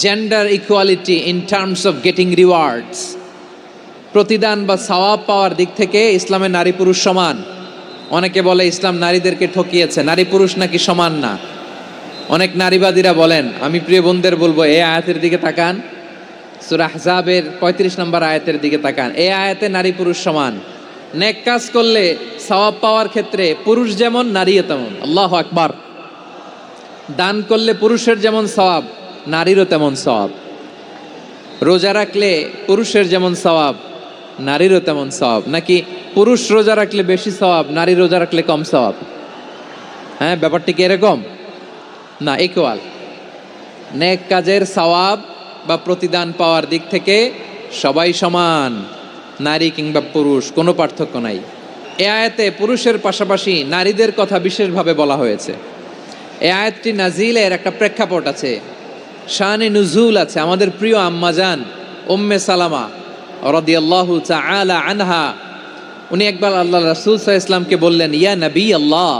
Gender equality in terms of getting rewards, প্রতিদান বা সওয়াব পাওয়ার দিক থেকে ইসলামে নারী পুরুষ সমান। অনেকে বলে ইসলাম নারীদেরকে ঠকিয়েছে, নারী পুরুষ নাকি সমান না। অনেক নারীবাদীরা বলেন, আমি প্রিয় বোনদের বলবো এই আয়াতের দিকে তাকান, সূরা আহজাবের 35 নম্বর আয়াতের দিকে তাকান। এই আয়াতে নারী পুরুষ সমান। নেক কাজ করলে সওয়াব পাওয়ার ক্ষেত্রে পুরুষ যেমন নারীও তেমন। আল্লাহু আকবার। দান করলে পুরুষের যেমন সওয়াব, নারীরও তেমন সওয়াব। রোজা রাখলে পুরুষের যেমন সওয়াব, নারীরও তেমন সওয়াব। নাকি পুরুষ রোজা রাখলে বেশি সওয়াব, নারী রোজা রাখলে কম সওয়াব? হ্যাঁ, ব্যাপারটি কি এরকম না? ইকুয়াল। নেক কাজের সওয়াব বা প্রতিদান পাওয়ার দিক থেকে সবাই সমান, নারী কিংবা পুরুষ, কোনো পার্থক্য নাই। এ আয়াতে পুরুষের পাশাপাশি নারীদের কথা বিশেষভাবে বলা হয়েছে। এই আয়াতটি নাজিলের একটা প্রেক্ষাপট আছে, শানে নুজুল আছে। আমাদের প্রিয় আম্মাজান উম্মে সালামা রাদিয়াল্লাহু তাআলা আনহা, উনি একবার আল্লাহ রাসূল সাল্লাল্লাহু আলাইহি ওয়াসাল্লামকে বললেন, ইয়া নবী আল্লাহ,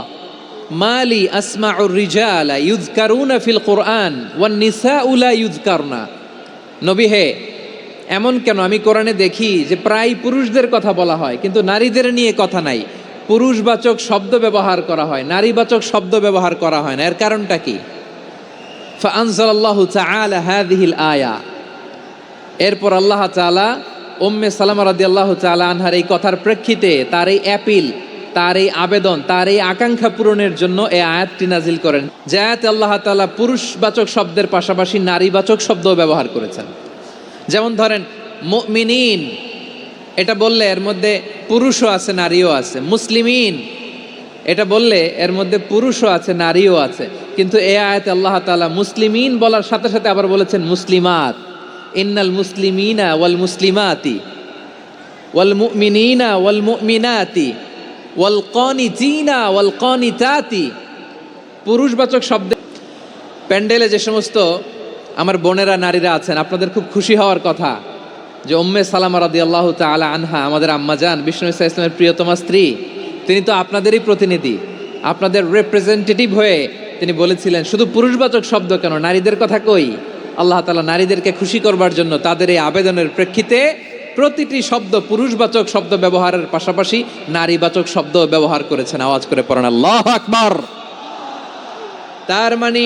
মালি আসমাউর রিজালা ইউযকারুনা ফিল কুরআন ওয়ান নিসাউ লা ইউযকারনা। নবী হে, এমন কেন আমি কোরআনে দেখি যে প্রায় পুরুষদের কথা বলা হয় কিন্তু নারীদের নিয়ে কথা নাই। পুরুষবাচক শব্দ ব্যবহার করা হয়, নারীবাচক শব্দ ব্যবহার করা হয় না। এর কারণটা কি? ফাআনজালাল্লাহু তাআলা হাযিহিল আয়া। এরপর আল্লাহ তাআলা উম্মে সালামা রাদিয়াল্লাহু তাআলা আনহার এই কথার প্রেক্ষিতে, তার এই অ্যাপিল, তার এই আবেদন, তার এই আকাঙ্ক্ষা পূরণের জন্য এই আয়াতটি নাজিল করেন, যে আয়াতে আল্লাহ তাআলা পুরুষবাচক শব্দের পাশাপাশি নারীবাচক শব্দও ব্যবহার করেছেন। যেমন ধরেন মুমিনিন, এটা বললে এর মধ্যে পুরুষও আছে নারীও আছে। মুসলিমিন, এটা বললে এর মধ্যে পুরুষও আছে নারীও আছে। কিন্তু এই আয়াতে আল্লাহ তাআলা মুসলিমিন বলার সাথে সাথে আবার বলেছেন মুসলিমাত। ইন্নাল মুসলিমিনা ওয়াল মুসলিমাতি ওয়াল মুমিনিনা ওয়াল মুমিনাতি ওয়াল কানিতিনা ওয়াল কানিতাতি। পুরুষবাচক শব্দে প্যান্ডেলে যে সমস্ত আমার বোনেরা নারীরা আছেন, আপনাদের খুব খুশি হওয়ার কথা যে উম্মে সালামা রাদিয়াল্লাহু তাআলা আনহা, আমাদের আম্মাজান বিষ্ণু ইসা ইসলামের প্রিয়তমা স্ত্রী, তিনি তো আপনাদেরই প্রতিনিধি, আপনাদের রিপ্রেজেন্টেটিভ হয়ে তিনি বলেছিলেন শুধু পুরুষবাচক শব্দ কেন, নারীদের কথা কই। আল্লাহ তাআলা নারীদেরকে খুশি করবার জন্য তাদের এই আবেদনের প্রেক্ষিতে প্রতিটি শব্দ পুরুষবাচক শব্দ ব্যবহারের পাশাপাশি নারীবাচক শব্দ ব্যবহার করেছেন। আওয়াজ করে পড়েন আল্লাহু আকবার। তার মানে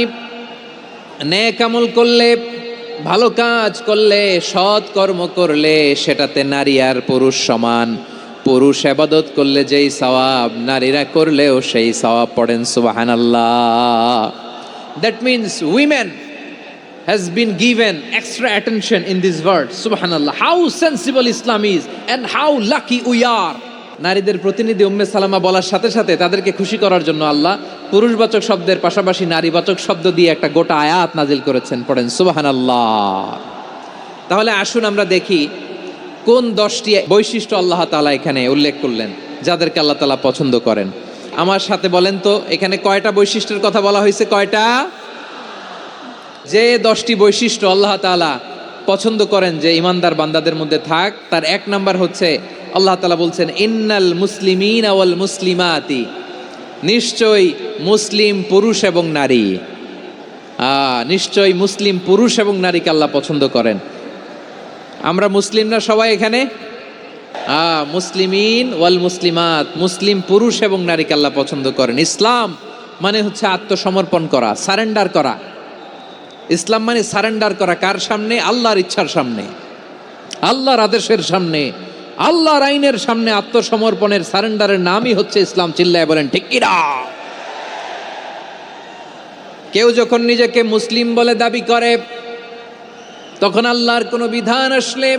নেক আমল করলে, ভালো কাজ করলে, সৎ কর্ম করলে সেটাতে নারী আর পুরুষ সমান। পুরুষ ইবাদত করলে যেই সওয়াব, নারীরা করলেও সেই সওয়াব। পড়েন সুবহানাল্লাহ। That means women has been given extra attention in this word. Subhanallah, how sensible Islam is and how lucky we are. নারীদের প্রতিনিধি উম্মে সালামা বলার সাথে সাথে তাদেরকে খুশি করার জন্য আল্লাহ পুরুষবাচক শব্দের পাশাপাশি নারীবাচক শব্দ দিয়ে একটা গোটা আয়াত নাজিল করেছেন। পড়েন সুবহানাল্লাহ। তাহলে আসুন আমরা দেখি কোন 10টি বৈশিষ্ট্য আল্লাহ তাআলা এখানে উল্লেখ করলেন যাদেরকে আল্লাহ তাআলা পছন্দ করেন। আমার সাথে বলেন তো, এখানে কয়টা বৈশিষ্ট্যের কথা বলা হয়েছে? কয়টা? যে 10টি বৈশিষ্ট্য আল্লাহ তাআলা পছন্দ করেন যে ইমানদার বান্দাদের মধ্যে থাক, তার 1 নাম্বার হচ্ছে আল্লাহ তাআলা বলছেন ইন্নাল মুসলিমিনা ওয়াল মুসলিমাতি, নিশ্চয়ই মুসলিম পুরুষ এবং নারী। নিশ্চয়ই মুসলিম পুরুষ এবং নারীকে আল্লাহ পছন্দ করেন। আমরা মুসলিম না সবাই এখানে? মুসলিমিন ওয়াল মুসলিমাত, মুসলিম পুরুষ এবং নারীকে আল্লাহ পছন্দ করেন। ইসলাম মানে হচ্ছে আত্মসমর্পণ করা, সারেন্ডার করা। ইসলাম মানে সারেন্ডার করা কার সামনে? আল্লাহর ইচ্ছার সামনে, আল্লাহর আদেশের সামনে, আল্লাহর আইনের সামনে আত্মসমর্পণের, সারেন্ডারের নামই হচ্ছে ইসলাম। চিল্লায় বলেন ঠিক কি না? কেউ যখন নিজেকে মুসলিম বলে দাবি করে, তখন আল্লাহর কোনো বিধান আসলে,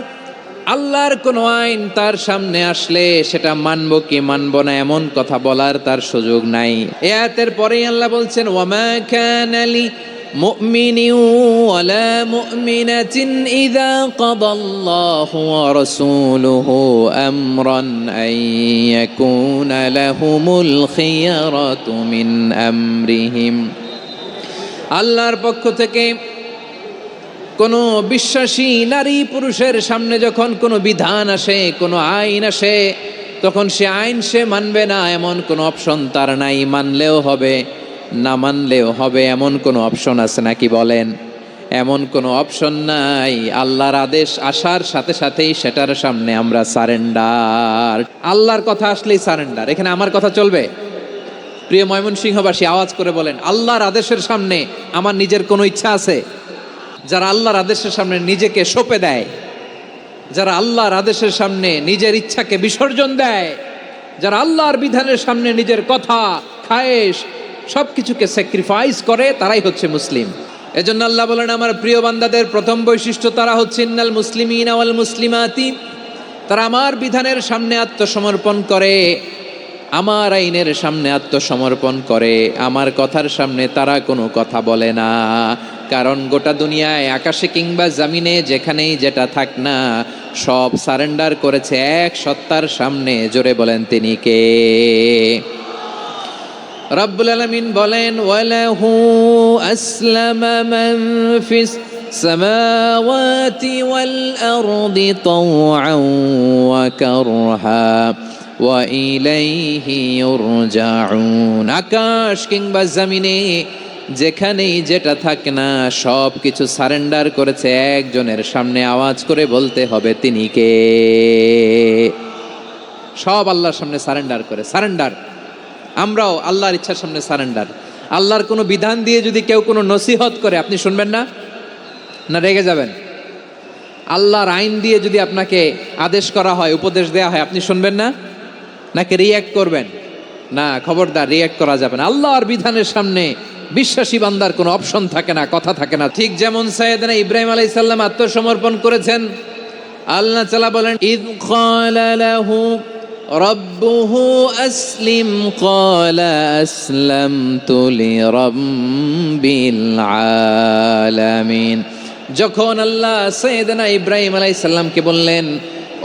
আল্লাহর কোনো আইন তার সামনে আসলে সেটা মানবো কি মানবো না এমন কথা বলার তার সুযোগ নাই। এই আয়াতের পরেই আল্লাহ বলছেন ওয়ামা কানা লি মুমিনিন ওয়ালা মুমিনাতিন ইযা কাদাল্লাহু ওয়া রাসূলুহু আমরান আন ইয়াকুনা লাহুমুল খিয়ারাতু মিন আমরিহিম। আল্লাহর পক্ষ থেকে কোনো বিশ্বাসী নারী পুরুষের সামনে যখন কোনো বিধান আসে, কোনো আইন আসে, তখন সে আইন সে মানবে না এমন কোনো অপশন তার নাই। মানলেও হবে, না মানলেও হবে এমন কোনো অপশন আছে নাকি বলেন? এমন কোনো অপশন নাই। আল্লাহর আদেশ আসার সাথে সাথেই সেটার সামনে আমরা সারেন্ডার। আল্লাহর কথা আসলেই সারেন্ডার। এখানে আমার কথা চলবে? প্রিয় ময়মনসিংহবাসী, আওয়াজ করে বলেন, আল্লাহর আদেশের সামনে আমার নিজের কোনো ইচ্ছা আছে? যারা আল্লাহর আদেশের সামনে নিজেকে সঁপে দেয়, যারা আল্লাহর আদেশের সামনে নিজের ইচ্ছাকে বিসর্জন দেয়, যারা আল্লাহর বিধানের সামনে নিজের কথা, খায়েশ সবকিছুকে স্যাক্রিফাইস করে, তারাই হচ্ছে মুসলিম। এজন্য আল্লাহ বলেন, আমার প্রিয় বান্দাদের প্রথম বৈশিষ্ট্য তারা হচ্ছে ইন্নাল মুসলিমিনা ওয়াল মুসলিমাতি, তারা আমার বিধানের সামনে আত্মসমর্পণ করে, আমার আইনের সামনে আত্মসমর্পণ করে, আমার কথার সামনে তারা কোনো কথা বলে না। কারণ গোটা দুনিয়ায় আকাশে কিংবা জামিনে যেখানেই যেটা থাক না, সব সারেন্ডার করেছে এক সত্তার সামনে। জোরে বলেন, তিনি কে? রব্বুল আলামিন বলেন, ওয়ালাহু আসলামা মান ফিস সামাওয়াতি ওয়াল আরদি তাওআন ওয়া কারহা ওয়া ইলাইহি ইউরজাউন। আকাশ কিংবা জমিনে যেখানেই যেটা থাকে না, সব কিছু সারেন্ডার করেছে একজনের সামনে। আওয়াজ করে বলতে হবে, তিনি কে? সব আল্লাহর সামনে সারেন্ডার করে। সারেন্ডার। আমরাও আল্লাহর ইচ্ছার সামনে সারেন্ডার। আল্লাহর কোনো বিধান দিয়ে যদি কেউ কোনো নসিহত করে, আপনি শুনবেন না? না রেগে যাবেন? আল্লাহর আইন দিয়ে যদি আপনাকে আদেশ করা হয়, উপদেশ দেয়া হয়, আপনি শুনবেন না? নাকি রিয়্যাক্ট করবেন? না, খবরদার, রিয়্যাক্ট করা যাবে না। আল্লাহর বিধানের সামনে বিশ্বাসী বান্দার কোনো অপশন থাকে না, কথা থাকে না। ঠিক যেমন সাইয়েদনা ইব্রাহিম আলাইহিস সালাম আত্মসমর্পণ করেছেন। আল্লাহ তাআলা বলেন, ইয ক্বালা লাহু রাব্বুহু আসলিম ক্বালা আসলামতু লিরাব্বিল আলামিন। যখন আল্লাহ সাইয়েদনা ইব্রাহিম আলাইহিস সালামকে বললেন,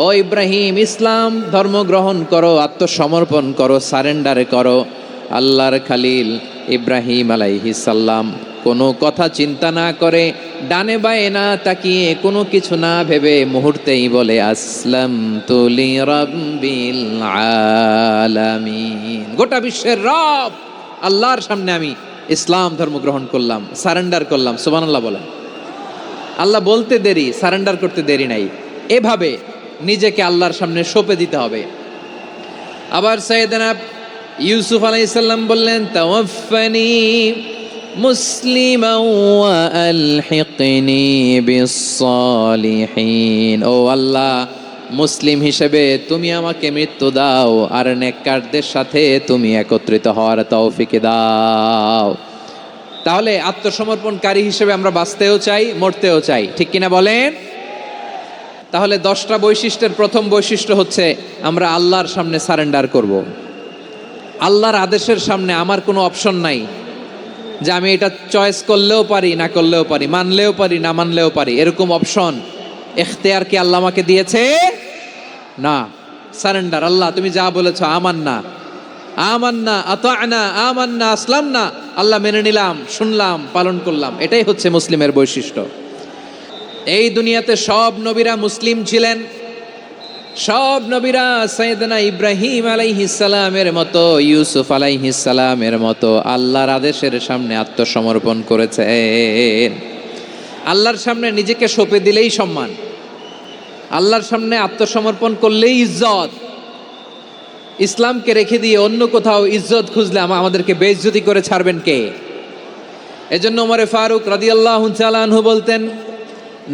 ও ইব্রাহিম, ইসলাম ধর্ম গ্রহণ করো, আত্মসমর্পণ করো, সারেন্ডার করো, আল্লাহর খালিল ইব্রাহিম আলাইহিস সালাম কোনো কথা চিন্তা না করে, ডানে বায়ে না তাকিয়ে, কোনো কিছু না ভেবে মুহূর্তেই বলে, আসলামতু লিরাব্বিল আলামিন। গোটা বিশ্বের রব আল্লাহর সামনে আমি ইসলাম ধর্ম গ্রহণ করলাম, সারেন্ডার করলাম। সুবহানাল্লাহ বলেন। আল্লাহ বলতে দেরি, সারেন্ডার করতে দেরি নাই। এভাবে নিজেকে আল্লাহর সামনে সঁপে দিতে হবে। আবার সাইয়েদনা ইউসুফ আলাইহিস সালাম বললেন, তাওয়াফফানি মুসলিমান ওয়া আলহিকনি বিস-সালিহিন। ও আল্লাহ, মুসলিম হিসেবে তুমি আমাকে মৃত্যু দাও, আর নেককারদের সাথে তুমি একত্রিত হওয়ার তৌফিক দাও। তাহলে আত্মসমর্পণকারী হিসেবে আমরা বাঁচতেও চাই, মরতেও চাই, ঠিক কিনা বলেন? তাহলে 10টা বৈশিষ্ট্যের প্রথম বৈশিষ্ট্য হচ্ছে আমরা আল্লাহর সামনে সারেন্ডার করব। আল্লাহর আদেশের সামনে আমার কোনো অপশন নাই যে আমি এটা চয়েস করলেও পারি, না করলেও পারি, মানলেও পারি, না মানলেও পারি, এরকম অপশন এখতিয়ার কি আল্লাহ আমাকে দিয়েছে? না। সারেন্ডার। আল্লাহ তুমি যা বলেছো, আমান্না আমান্না আতা'না আমান্না আসলামনা, আল্লাহ মেনে নিলাম, শুনলাম, পালন করলাম। এটাই হচ্ছে মুসলিমের বৈশিষ্ট্য। এই দুনিয়াতে সব নবীরা মুসলিম ছিলেন। সব নবীরা সাইয়েদনা ইব্রাহিম আলাইহিস সালামের মতো, ইউসুফ আলাইহিস সালামের মতো আল্লাহর আদেশের সামনে আত্মসমর্পণ করেছেন। আল্লাহর সামনে নিজেকে সঁপে দিলেই সম্মান, আল্লাহর সামনে আত্মসমর্পণ করলেই ইজ্জত। ইসলামকে রেখে দিয়ে অন্য কোথাও ইজ্জত খুঁজলে আমাদেরকে বেইজ্জতি করে ছাড়বেন কে? এজন্য ওমরে ফারুক রাদিয়াল্লাহু তাআলা আনহু বলতেন,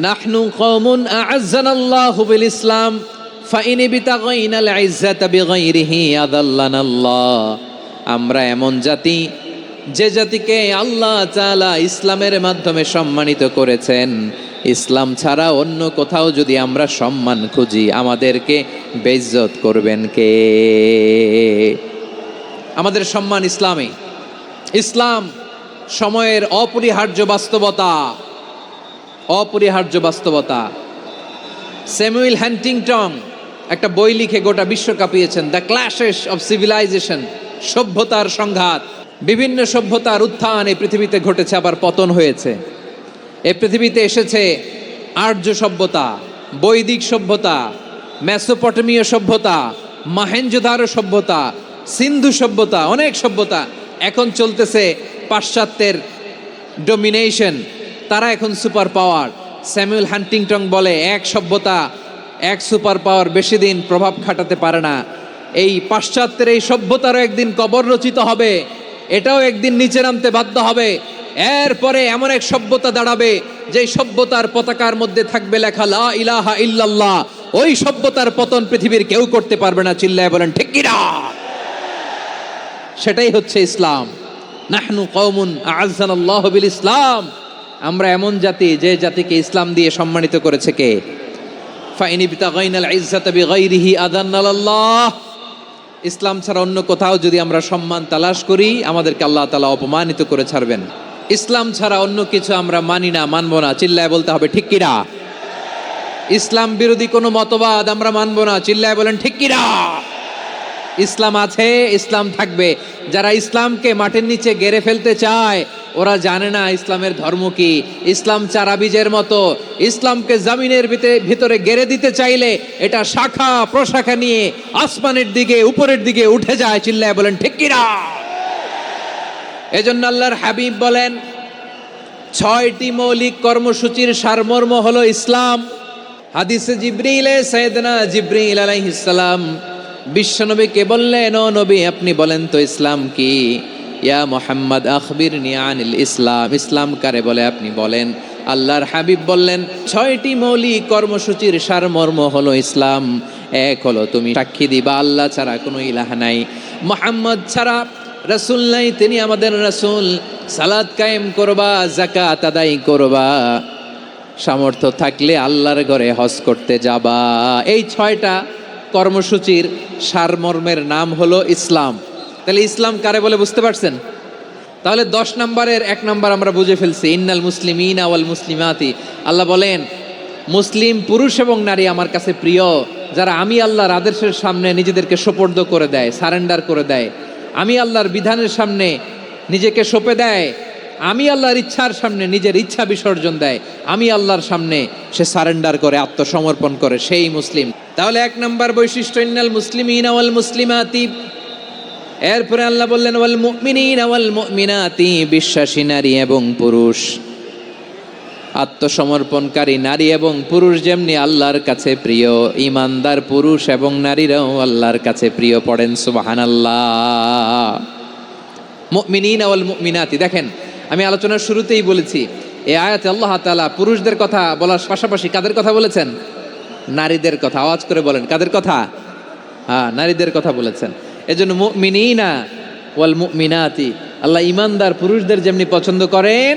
নাহনু কওমুন আ'আজ্জানাল্লাহু বিল ইসলাম ফাইন বিতাগাইনাল ইজ্জাতা বিগাইরিহি আদাল্লানাল্লাহ। আমরা এমন জাতি, যে জাতিকে আল্লাহ তাআলা ইসলামের মাধ্যমে সম্মানিত করেছেন, ইসলাম ছাড়া অন্য কোথাও যদি আমরা সম্মান খুঁজি, আমাদেরকে বেইজ্জত করবেন কে? আমাদের সম্মান ইসলামে। ইসলাম সময়ের অপরিহার্য বাস্তবতা, অপরিহার্য বাস্তবতা। স্যামুয়েল হ্যান্টিংটন একটা বই লিখে গোটা বিশ্ব কাঁপিয়েছেন, দ্য ক্ল্যাশেস অফ সিভিলাইজেশন, সভ্যতার সংঘাত। বিভিন্ন সভ্যতার উত্থান এই পৃথিবীতে ঘটেছে, আবার পতন হয়েছে। এই পৃথিবীতে এসেছে আর্য সভ্যতা, বৈদিক সভ্যতা, মেসোপটেমীয় সভ্যতা, মহেঞ্জোদারো সভ্যতা, সিন্ধু সভ্যতা, অনেক সভ্যতা। এখন চলতেছে পাশ্চাত্যের ডোমিনেশন, তারা এখন সুপার পাওয়ার। স্যামুয়েল হান্টিংটন বলে এক সভ্যতা এক সুপার পাওয়ার বেশি দিন প্রভাব খাটাতে পারে না। এই পাশ্চাত্যের এই সভ্যতারও একদিন কবর রচিত হবে, এটাও একদিন নিচে নামতে বাধ্য হবে। এরপরে এমন এক সভ্যতা দাঁড়াবে যে সভ্যতার পতাকার মধ্যে থাকবে লেখা লা ইলাহা ইল্লাল্লাহ। ওই সভ্যতার পতন পৃথিবীর কেউ করতে পারবে না। চিল্লায় বলেন ঠিক কিনা? সেটাই হচ্ছে ইসলাম। নাহনু কওমুন আ'আজ্জানাল্লাহু বিল ইসলাম। আমরা এমন জাতি যে জাতিকে ইসলাম দিয়ে সম্মানিত করেছে কে? ফাইন ইবতাগাইনাল ইজ্জাতা বিগাইরিহি আযান্নাল্লাহ। ইসলাম ছাড়া অন্য কোথাও যদি আমরা সম্মান তালাশ করি, আমাদেরকে আল্লাহ তাআলা অপমানিত করে ছাড়বেন। ইসলাম ছাড়া অন্য কিছু আমরা মানি না, মানব না। চিল্লায় বলতে হবে ঠিক কিনা? ইসলাম বিরোধী কোনো মতবাদ আমরা মানব না। চিল্লায় বলেন ঠিক কিনা? ইসলাম আছে, ইসলাম থাকবে। যারা ইসলামকে মাটির নিচে গেড়ে ফেলতে চায়, ওরা জানে না ইসলামের ধর্ম কি। ইসলাম চারা বীজের মতো। ইসলামকে জমিনের ভিতরে গেড়ে দিতে চাইলে এটা শাখা প্রশাখা নিয়ে আসমানের দিকে উপরের দিকে উঠে যায়। চিল্লায় বলেন ঠিক কিনা? এজন্য আল্লাহর হাবিব বলেন 6টি মৌলিক কর্মসূচির সারমর্ম হলো ইসলাম। হাদিসে জিবরিলে সাইয়েদনা জিবরিল আলাইহিস সালাম বিশ্বনবীকে বললেন, ও নবী আপনি বলেন তো ইসলাম কি? ইয়া মুহাম্মদ আখবিরনি আনিল ইসলাম। ইসলাম কারে বলে আপনি বলেন। আল্লাহর হাবিব বললেন 6টি মৌলিক কর্মসূচির সারমর্ম হলো ইসলাম। এক হলো তুমি সাক্ষী দিবা আল্লাহ ছাড়া কোনো ইলাহ নাই, মুহাম্মদ ছাড়া রাসূল নাই, তিনি আমাদের রাসূল। সালাত কায়েম করবা, যাকাত আদায় করবা, সামর্থ্য থাকলে আল্লাহর ঘরে হজ করতে যাবা। এই 6টা কর্মসূচির সারমর্মের নাম হলো ইসলাম। তাহলে ইসলাম কারে বলে বুঝতে পারছেন? তাহলে 10 নম্বরের 1 নম্বর আমরা বুঝে ফেলছি। ইন্নাল মুসলিমিনা ওয়াল মুসলিমাতি। আল্লাহ বলেন মুসলিম পুরুষ এবং নারী আমার কাছে প্রিয়, যারা আমি আল্লাহর আদেশের সামনে নিজেদেরকে সোপর্দ করে দেয়, সারেন্ডার করে দেয়। আমি আল্লাহর বিধানের সামনে নিজেকে সঁপে দেয়। আমি আল্লাহর ইচ্ছার সামনে নিজের ইচ্ছা বিসর্জন দেয়। আমি আল্লাহর সামনে সে সারেন্ডার করে, আত্মসমর্পণ করে, সেই মুসলিম। তাহলে 1 নম্বর বৈশিষ্ট্য ইন্নাল মুসলিমিনা ওয়াল মুসলিমাতি। এরপরে আল্লাহ বললেন ওয়াল মুমিনিনা ওয়াল মুমিনাতি, বিশ্বাসী নারী এবং পুরুষ। আত্মসমর্পণকারী নারী এবং পুরুষ যেমনি আল্লাহর কাছে প্রিয়, ঈমানদার পুরুষ এবং নারীরাও আল্লাহর কাছে প্রিয়। পড়েন সুবহানাল্লাহ। মুমিনিনা ওয়াল মুমিনাতি। দেখেন আমি আলোচনার শুরুতেই বলেছি এই আয়াতে আল্লাহ তাআলা পুরুষদের কথা বলার পাশাপাশি কাদের কথা বলেছেন? নারীদের কথা। আওয়াজ করে বলেন কাদের কথা? হ্যাঁ, নারীদের কথা বলেছেন। এজন্য মুমিনিনা ওয়াল মুমিনাতি, আল্লাহ ঈমানদার পুরুষদের যেমনি পছন্দ করেন,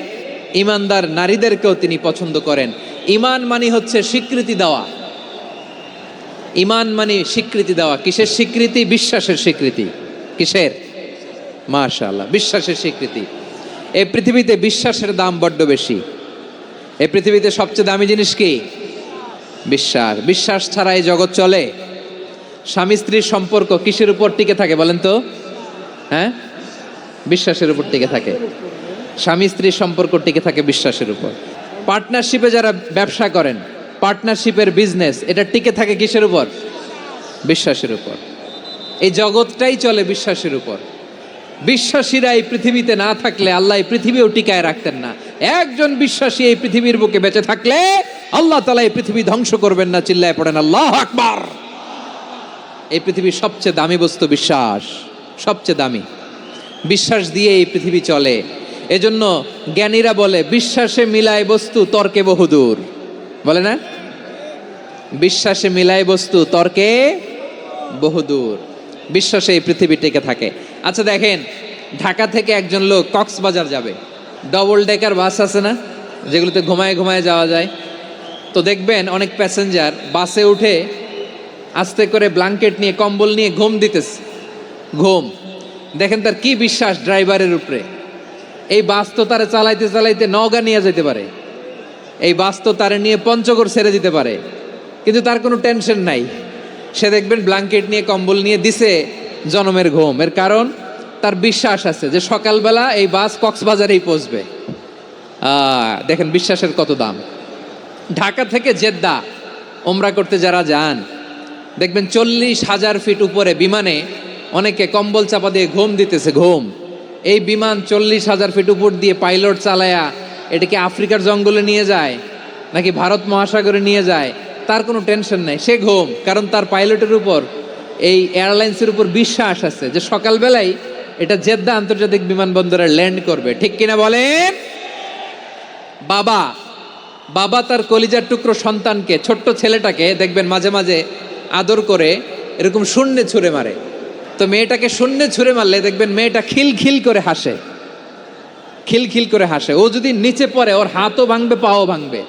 ঈমানদার নারীদেরকেও তিনি পছন্দ করেন। ঈমান মানে হচ্ছে স্বীকৃতি দেওয়া। ঈমান মানে স্বীকৃতি দেওয়া। কিসের স্বীকৃতি? বিশ্বাসের স্বীকৃতি। কিসের? মাশাআল্লাহ, বিশ্বাসের স্বীকৃতি। এই পৃথিবীতে বিশ্বাসের দাম বড্ড বেশি। এই পৃথিবীতে সবচেয়ে দামি জিনিস কি? বিশ্বাস। বিশ্বাস ছাড়া এই জগৎ চলে? স্বামী স্ত্রীর সম্পর্ক কিসের উপর টিকে থাকে বলেন তো? হ্যাঁ, বিশ্বাসের উপর টিকে থাকে। স্বামী স্ত্রীর সম্পর্ক টিকে থাকে বিশ্বাসের উপর। পার্টনারশিপে যারা ব্যবসা করেন, পার্টনারশিপের বিজনেস, এটা টিকে থাকে কিসের উপর? বিশ্বাসের উপর। এই জগৎটাই চলে বিশ্বাসের উপর। বিশ্বাসীরা এই পৃথিবীতে না থাকলে আল্লাহ এই পৃথিবীও টিকায় রাখতেন না। একজন বিশ্বাসী এই পৃথিবীর বুকে বেঁচে থাকলে আল্লাহ তাআলা এই পৃথিবী ধ্বংস করবেন না। চিল্লায় পড়েন আল্লাহু আকবার। এই পৃথিবীর সবচেয়ে দামি বস্তু বিশ্বাস, সবচেয়ে দামি। বিশ্বাস দিয়ে এই পৃথিবী চলে। এজন্য জ্ঞানীরা বলে বিশ্বাসে মিলায় বস্তু তর্কে বহুদূর। বলে না? বিশ্বাসে মিলায় বস্তু তর্কে বহুদূর। বিশ্বাসে এই পৃথিবী টিকে থাকে। আচ্ছা দেখেন, ঢাকা থেকে একজন লোক কক্সবাজার যাবে, ডবল ডেকার বাস আছে না, যেগুলোতে ঘুমায় ঘুমায় যাওয়া যায়। তো দেখবেন অনেক প্যাসেঞ্জার বাসে উঠে আস্তে করে ব্ল্যাঙ্কেট নিয়ে, কম্বল নিয়ে ঘুম দিতেছে। ঘুম দেখেন তার কি বিশ্বাস ড্রাইভারের উপরে। এই বাস তো তারে চালাইতে চালাইতে নওগাঁ নিয়ে যেতে পারে, এই বাস তো তারে নিয়ে পঞ্চগড় ছেড়ে দিতে পারে, কিন্তু তার কোনো টেনশন নাই। সে দেখবেন ব্ল্যাঙ্কেট নিয়ে, কম্বল নিয়ে দিছে জনমের ঘুম। এর কারণ তার বিশ্বাস আছে যে সকালবেলা এই বাস কক্সবাজারেই পৌঁছবে। দেখেন বিশ্বাসের কত দাম। ঢাকা থেকে জেদ্দা ওমরা করতে যারা যান, দেখবেন 40,000 ফিট উপরে বিমানে অনেকে কম্বল চাপা দিয়ে ঘুম দিতেছে। ঘুম। এই বিমান 40,000 ফিট উপর দিয়ে পাইলট চালায়া এটাকে আফ্রিকার জঙ্গলে নিয়ে যায় নাকি ভারত মহাসাগরে নিয়ে যায়, তার কোনো টেনশন নাই, সে ঘুম। কারণ তার পাইলটের উপর, এই এয়ারলাইন্সের উপর বিশ্বাস আছে যে সকালবেলায় এটা জেদ্দা আন্তর্জাতিক বিমানবন্দরে ল্যান্ড করবে। ঠিক কিনা বলেন? বাবা বাবা তার কলিজার টুকরো সন্তানকে, ছোট্ট ছেলেটাকে দেখবেন মাঝে মাঝে আদর করে এরকম শূন্যে ছুঁড়ে মারে। তো মেয়েটাকে শূন্যে ছুঁড়ে মারলে দেখবেন মেয়েটা খিলখিল করে হাসে, খিলখিল করে হাসে। ও যদি নিচে পড়ে ওর হাতও ভাঙবে, পাও ভাঙবে,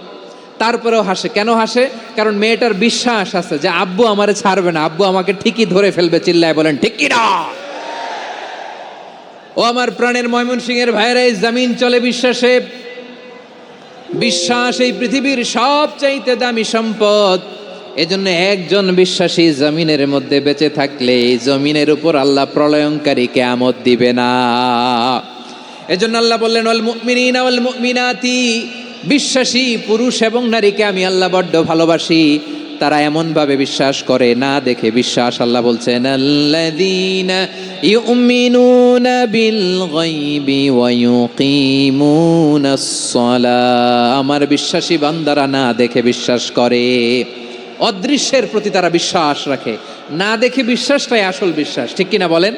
তারপরেও হাসে। কেন হাসে? কারণ মেয়েটার বিশ্বাস আছে যে আব্বু আমারে ছাড়বে না, আব্বু আমাকে ঠিকই ধরে ফেলবে। চিল্লায় বলেন ঠিক কি না? ও আমার প্রাণের ময়মনসিংহের ভাইরা, এই জমিন চলে বিশ্বাসে। বিশ্বাস এই পৃথিবীর সবচাইতে দামি সম্পদ। এজন্য একজন বিশ্বাসী জমিনের মধ্যে বেঁচে থাকলে এই জমিনের উপর আল্লাহ প্রলয়ঙ্কারী কিয়ামত দিবে না। এজন্য আল্লাহ বললেন ওয়াল মুমিনিনা ওয়াল মুমিনাতি, বিশ্বাসী পুরুষ এবং নারীকে আমি আল্লাহ বড্ড ভালোবাসি। তারা এমন ভাবে বিশ্বাস করে, না দেখে বিশ্বাস। আল্লাহ বলছেন আল্লাযীনা ইউমিনুনা বিল গায়বি ওয়া ইউকিমুনাস সালাহ, আমার বিশ্বাসী বান্দারা না দেখে বিশ্বাস করে। অদৃশ্যের প্রতি তারা বিশ্বাস রাখে, না দেখে বিশ্বাসটাই আসল বিশ্বাস। ঠিক কিনা বলেন?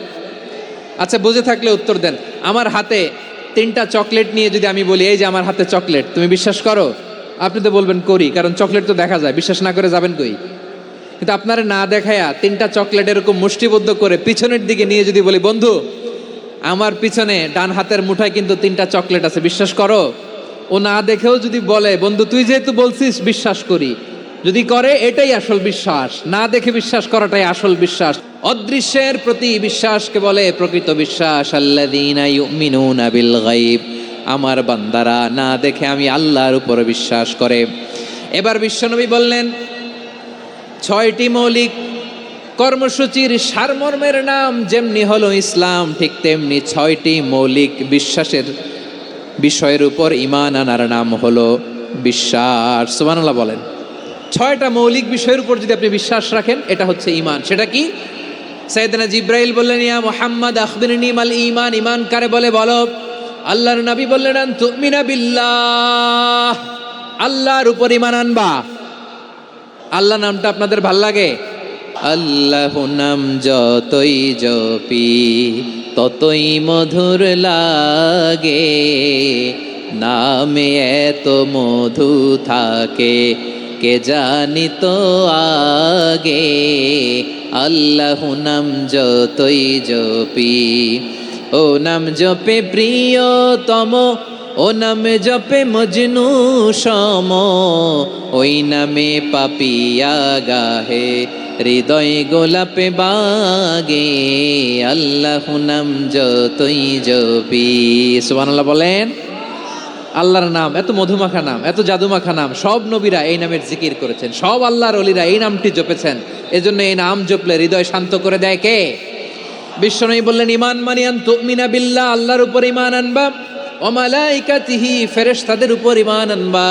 আচ্ছা, বুঝে থাকলে উত্তর দেন। আমার হাতে 3টা চকলেট নিয়ে যদি আমি বলি এই যে আমার হাতে চকলেট, তুমি বিশ্বাস করো? আপনি তো বলবেন করি, কারণ চকলেট তো দেখা যায়, বিশ্বাস না করে যাবেন কই? কিন্তু আপনারা না দেখায়া 3টা চকলেট এরকম মুষ্টিবদ্ধ করে পিছনের দিকে নিয়ে যদি বলি বন্ধু আমার পিছনে ডান হাতের মুঠায় কিন্তু 3টা চকলেট আছে, বিশ্বাস করো? ও না দেখেও যদি বলে বন্ধু তুই যেহেতু বলছিস বিশ্বাস করি, যদি করে এটাই আসল বিশ্বাস। না দেখে বিশ্বাস করাটাই আসল বিশ্বাস। অদৃশ্যের প্রতি বিশ্বাসকে বলে প্রকৃত বিশ্বাস। আল্লাযীনা ইউমিনুনা বিল গায়ব, আমার বান্দারা না দেখে আমি আল্লাহর উপর বিশ্বাস করে। এবার বিশ্বনবী বললেন 6টি মৌলিক কর্মসূচির সারমর্মের নাম যেমনি হলো ইসলাম, ঠিক তেমনি 6টি মৌলিক বিশ্বাসের বিষয়ের উপর ঈমান আনার নাম হলো বিশ্বাস। সুবহানাল্লাহ বলেন। 6টা মৌলিক বিষয়ের উপর যদি আপনি বিশ্বাস রাখেন এটা হচ্ছে ঈমান। সেটা কি? সাইয়েদনা জিব্রাইল বললেন ইয়া মুহাম্মদ আখবিরনি মাল ঈমান, ঈমান কারে বলে বলো। আল্লাহর নবী বললেন আন তুমিনা বিল্লাহ, আল্লাহর উপর ঈমান আনবা। আল্লাহ নামটা আপনাদের ভাল লাগে? আল্লাহ নাম যতই জপি ততই মধুর লাগে, নামে এত মধু থাকে কে জানি তো আগে। আল্লাহ নাম যতই জপি, ও নাম জপে প্রিয়তম, ও নামে জপে মজনু সম, ওই নামে পাপিয়া গাহে হৃদয় গোলাপে বাগে। আল্লাহ নাম যতই জপি। সুবহানাল্লাহ বলেন। আল্লাহর নাম এত মধুমাখা নাম, এত জাদুমাখা নাম, সব নবীরা এই নামের জিকির করেছেন, সব আল্লাহর ওলিরা এই নামটি জপেছেন। এজন্য এই নাম জপলে হৃদয় শান্ত করে দেয় কে? বিশ্বনবী বললেন ঈমান মানে আন তুমিনা বিল্লাহ, আল্লাহর উপর ঈমান আনবা, ওয়া মালাইকাতিহি ফেরেশতাদের উপর ঈমান আনবা,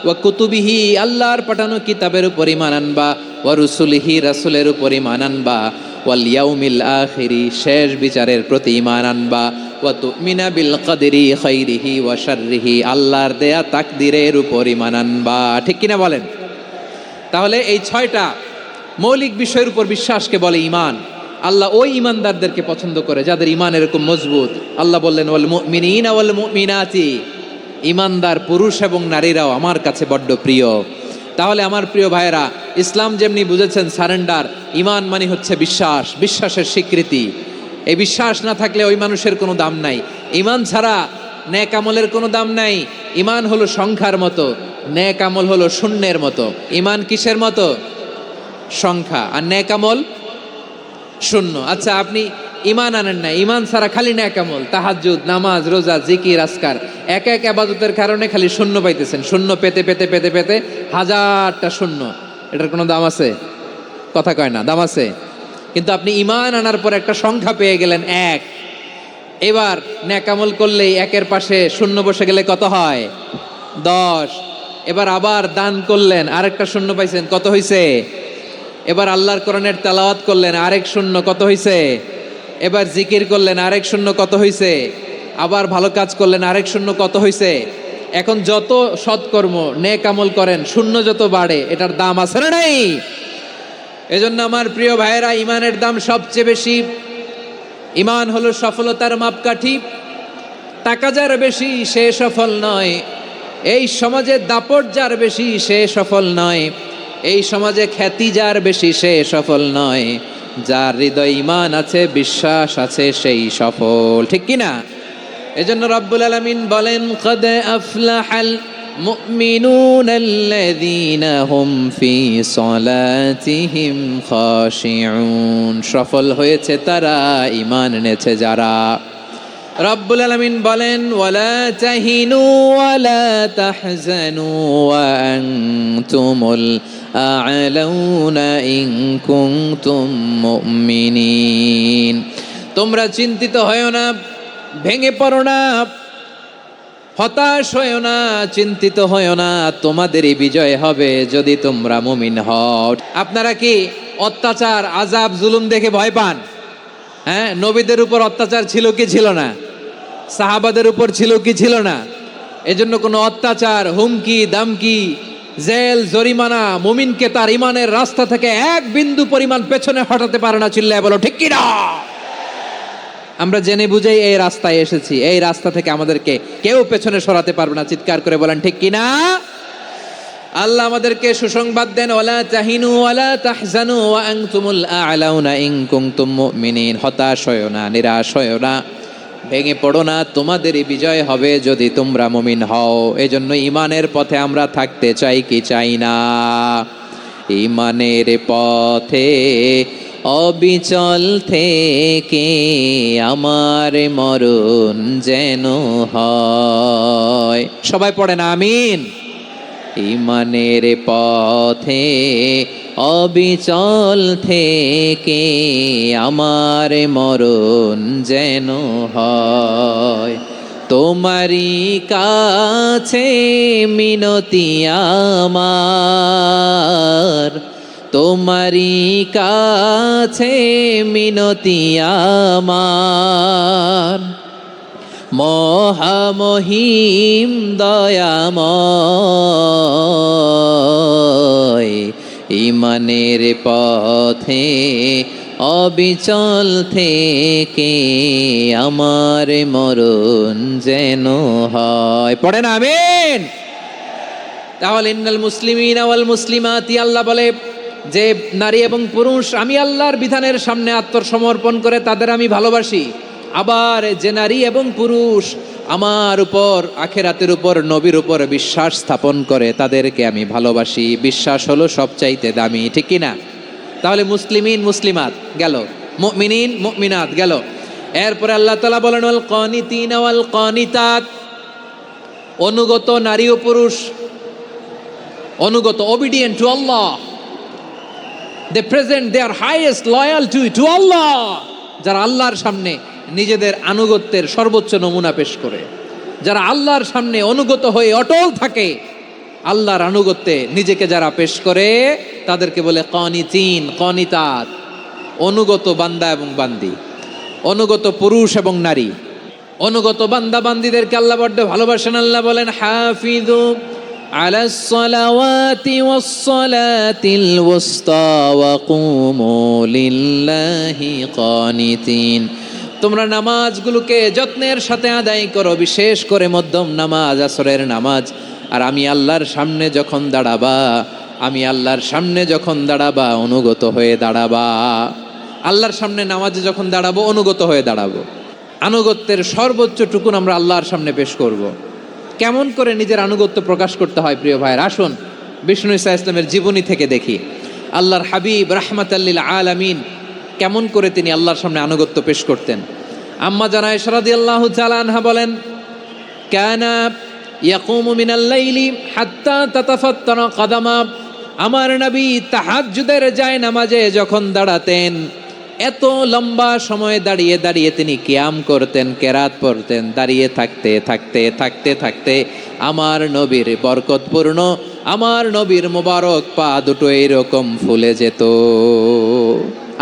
ওয়া কুতুবিহি আল্লাহর পাঠানো কিতাবের উপর ঈমান আনবা, ওয়া রুসুলিহি রাসূলের উপর ঈমান আনবা, ওয়াল ইয়াউমিল আখিরি শেষ বিচারের প্রতি ঈমান আনবা, ওয়া তুমিনা বিল কদরি খাইরিহি ওয়া শাররিহি আল্লাহর দেয়া তাকদীরের উপর ঈমান আনবা। ঠিক কিনা বলেন? তাহলে এই 6টা মৌলিক বিষয়ের উপর বিশ্বাসকে বলে ঈমান। আল্লাহ ওই ঈমানদারদেরকে পছন্দ করে যাদের ঈমান এরকম মজবুত। আল্লাহ বললেন ওয়াল মুমিনিনা ওয়াল মুমিনাতি, ঈমানদার পুরুষ এবং নারীরাও আমার কাছে বড্ড প্রিয়। তাহলে আমার প্রিয় ভাইয়েরা, ইসলাম যেমনি বুঝেছেন সারেন্ডার, ঈমান মানে হচ্ছে বিশ্বাস, বিশ্বাসের স্বীকৃতি। এই বিশ্বাস না থাকলে ওই মানুষের কোনো দাম নাই। ঈমান ছাড়া নেক আমলের কোনো দাম নাই। ঈমান হলো সংখ্যার মতো, নেক আমল হলো শূন্যের মতো। ঈমান কিসের মতো? সংখ্যা, আর নেক আমল শূন্য। আচ্ছা, আপনি ঈমান আনেন না, ঈমান ছাড়া খালি নেক আমল, তাহাজ্জুদ, নামাজ, রোজা, জিকির, আজকার, এক এক ইবাদতের কারণে খালি শূন্য পাইতেছেন। শূন্য পেতে পেতে পেতে পেতে হাজারটা শূন্য। এটার কোনো দাম আছে? কথা কয় না, দাম আছে। কিন্তু আপনি ঈমান আনার পর একটা সংখ্যা পেয়ে গেলেন 1। এবার নেক আমল করলেই 1-এর পাশে শূন্য বসে গেলে কত হয়? 10। এবার আবার দান করলেন, আরেকটা শূন্য পাইছেন, কত হইছে? এবার আল্লাহর কোরআনের তেলাওয়াত করলেন, আরেক শূন্য, কত হইছে? এবার জিকির করলেন, আরেক শূন্য, কত হইছে? আবার ভালো কাজ করলেন, আরেক শূন্য, কত হইছে? এখন যত সৎকর্ম নেক আমল করেন শূন্য যত বাড়ে এটার দাম আছে না নাই? এজন্য আমার প্রিয় ভাইয়েরা, ইমানের দাম সবচেয়ে বেশি। ইমান হলো সফলতার মাপকাঠি। টাকা যার বেশি সে সফল নয়, এই সমাজে দাপট যার বেশি সে সফল নয়, এই সমাজে খ্যাতি যার বেশি সে সফল নয়, যার হৃদয় ইমান আছে, বিশ্বাস আছে, সেই সফল। ঠিক কিনা? এজন্য রব্বুল আলামিন বলেন, কদ আফলাহাল মুমিনুনাল্লাযীনা হুম ফি সলাতিহিম খাশিউন। সফল হয়েছে তারা, ঈমান এনেছে যারা। রব্বুল আলামিন বলেন, ওয়ালা তাহিনু ওয়ালা তাহজানু ওয়া আনতুমুল আ'লাউনা ইন কুনতুম মুমিনিন। তোমরা চিন্তিত হয়ো না, ভেঙে পড়ো না, হতাশ হয়ো না, চিন্তিত হয়ো না, তোমাদেরই বিজয় হবে যদি তোমরা মুমিন হও। আপনারা কি অত্যাচার, আযাব, জুলুম দেখে ভয় পান? হ্যাঁ, নবীদের উপর অত্যাচার ছিল কি ছিল না? সাহাবাদের উপর ছিল কি ছিল না? এজন্য কোনো অত্যাচার, হুমকি, দামকি, জেল, জরিমানা মুমিনকে তার ইমানের রাস্তা থেকে এক বিন্দু পরিমাণ পেছনে হটাতে পারে না। চিল্লায় বলো ঠিক কি না? আমরা জেনে বুঝেই এই রাস্তায় এসেছি, এই রাস্তা থেকে আমাদেরকে কেউ পেছনে সরাতে পারবে না। চিৎকার করে বলেন ঠিক কি না? আল্লাহ আমাদেরকে সুসংবাদ দেন, ওয়ালা তাহিনু ওয়ালা তাহজানু ওয়া আনতুমুল আ'লাউনা ইন কুনতুম মুমিনিন। হতাশ হয়ো না, নিরাশ হয়ো না, ভেঙে পড়ো না, তোমাদেরই বিজয় হবে যদি তোমরা মুমিন হও। এজন্য ইমানের পথে আমরা থাকতে চাই কি চাই না? ইমানের পথে অবিচল থেকে আমার মরণ যেন হয়। সবাই পড়ে না আমিন? ইমানের পথে অবিচল থেকে আমার মরণ যেন হয়। তোমারই কাছে মিনতি আমার, তোমারই কাছে মিনতি আমার, মহামহিম দয়াময়। ইমানের পথে অবিচল থেকে আমার মরণ যেন হয়। পড়েন আমিন? তাহলে ইন্নাল মুসলিমিনা ওয়াল মুসলিমাতি, আল্লাহ বলে যে নারী এবং পুরুষ আমি আল্লাহর বিধানের সামনে আত্মসমর্পণ করে তাদের আমি ভালোবাসি। আবার যে নারী এবং পুরুষ আমার উপর, আখিরাতের উপর, নবীর উপর বিশ্বাস স্থাপন করে তাদেরকে আমি ভালোবাসি। বিশ্বাস হলো সবচাইতে দামি। ঠিক কি না? তাহলে মুসলিমিন মুসলিমাত গেল, মুমিনিন মুমিনাত গেল। এরপরে আল্লাহ তাআলা বলেন, ওয়াল কানিতিনা ওয়াল কানিতাত। অনুগত নারী ও পুরুষ, অনুগত, obedient to Allah, they present their highest loyalty to Allah। যারা আল্লাহর সামনে নিজেদের আনুগত্যের সর্বোচ্চ নমুনা পেশ করে, যারা আল্লাহর সামনে অনুগত হয়ে অটল থাকে, আল্লাহর আনুগত্যে নিজেকে যারা পেশ করে তাদেরকে বলে কানিতিন, কানিতাত। অনুগত বান্দা এবং বান্দি, অনুগত পুরুষ এবং নারী, অনুগত বান্দা বান্দিদেরকে আল্লাহ বড্ড ভালোবাসেন। আল্লাহ বলেন, হাফিযু আলাস সালাওয়াতি ওয়াস সালাতিল ওয়াসতা ওয়া কুমু লিল্লাহি কানিতিন। তোমরা নামাজগুলোকে যত্নের সাথে আদায় করো, বিশেষ করে মধ্যম নামাজ, আসরের নামাজ। আর আমি আল্লাহর সামনে যখন দাঁড়াবা, আমি আল্লাহর সামনে যখন দাঁড়াবা অনুগত হয়ে দাঁড়াবা। আল্লাহর সামনে নামাজে যখন দাঁড়াবো অনুগত হয়ে দাঁড়াবো। আনুগত্যের সর্বোচ্চ টুকুন আমরা আল্লাহর সামনে পেশ করব। কেমন করে নিজের আনুগত্য প্রকাশ করতে হয় প্রিয় ভাইয়ের, আসুন বিষ্ণু ঈসা ইসলামের জীবনী থেকে দেখি। আল্লাহর হাবিব রাহমাতাল্লিল আলামিন কেমন করে তিনি আল্লাহর সামনে আনুগত্য পেশ করতেন। আম্মা জানা আয়েশা রাদিয়াল্লাহু তাআলা আনহা বলেন, কানা ইয়াকুমু মিনাল লাইলি হাত্তা তাতাফাত্তারা কাদামা। আমার নবী তাহাজ্জুদের যায় নামাজে যখন দাঁড়াতেন, এত লম্বা সময় দাঁড়িয়ে দাঁড়িয়ে তিনি কিয়াম করতেন, কেরাত পড়তেন। দাঁড়িয়ে থাকতে থাকতে থাকতে থাকতে আমার নবীর বরকতপূর্ণ, আমার নবীর মোবারক পা দুটো এইরকম ফুলে যেত।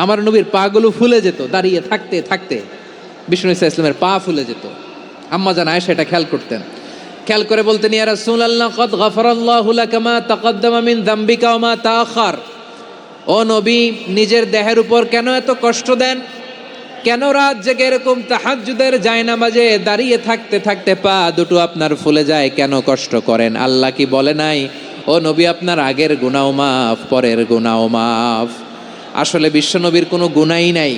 আমার নবীর পাগুলো ফুলে যেত দাঁড়িয়ে থাকতে থাকতে। বিষ্ণু ঈসা ইসলামের পা ফুলে যেত। আম্মা জান আয়েশা এটা খেয়াল করতেন। খেয়াল করে বলতেন, ইয়া রাসূলুল্লাহ ক্বাদ গাফারাল্লাহু লাকা মা তাকাদ্দামা মিন যামবিকা ওয়া মা তাআখার। ও নবী, নিজের দেহের উপর কেন এত কষ্ট দেন? কেন রাত জেগে এরকম তাহাজ্জুদের জায়নামাজে দাঁড়িয়ে থাকতে থাকতে পা দুটো আপনার ফুলে যায়? কেন কষ্ট করেন? আল্লাহ কি বলে নাই, ও নবী আপনার আগের গুনাহ মাফ, পরের গুনাহ মাফ? আসলে বিশ্বনবীর কোনো গুনাহই নাই।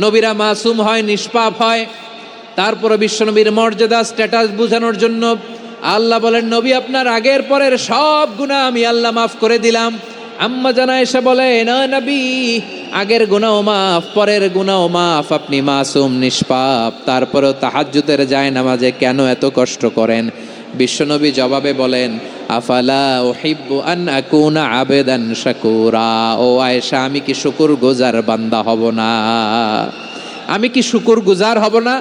নবীরা মাসুম হয়, নিষ্পাপ হয়। তারপরে বিশ্বনবীর মর্যাদা, স্ট্যাটাস বোঝানোর জন্য আল্লাহ বলেন, নবী আপনার আগের পরের সব গুনাহ আমি আল্লাহ মাফ করে দিলাম। আম্মা জানা এসে বলে, না নবী, আগের গুনাহ মাফ, পরের গুনাহ মাফ, আপনি মাসুম, নিষ্পাপ, তারপরেও তাহাজ্জুদের জায়নামাজে কেন এত কষ্ট করেন? বিশ্বনবী জবাবে বলেন, আফালা উহিব্বু আন আকুনা আবেদান শাকুরা। ও আয়েশা, আমি কি শুকরগুজার বান্দা হব না? আমি কি শুকরগুজার হব না?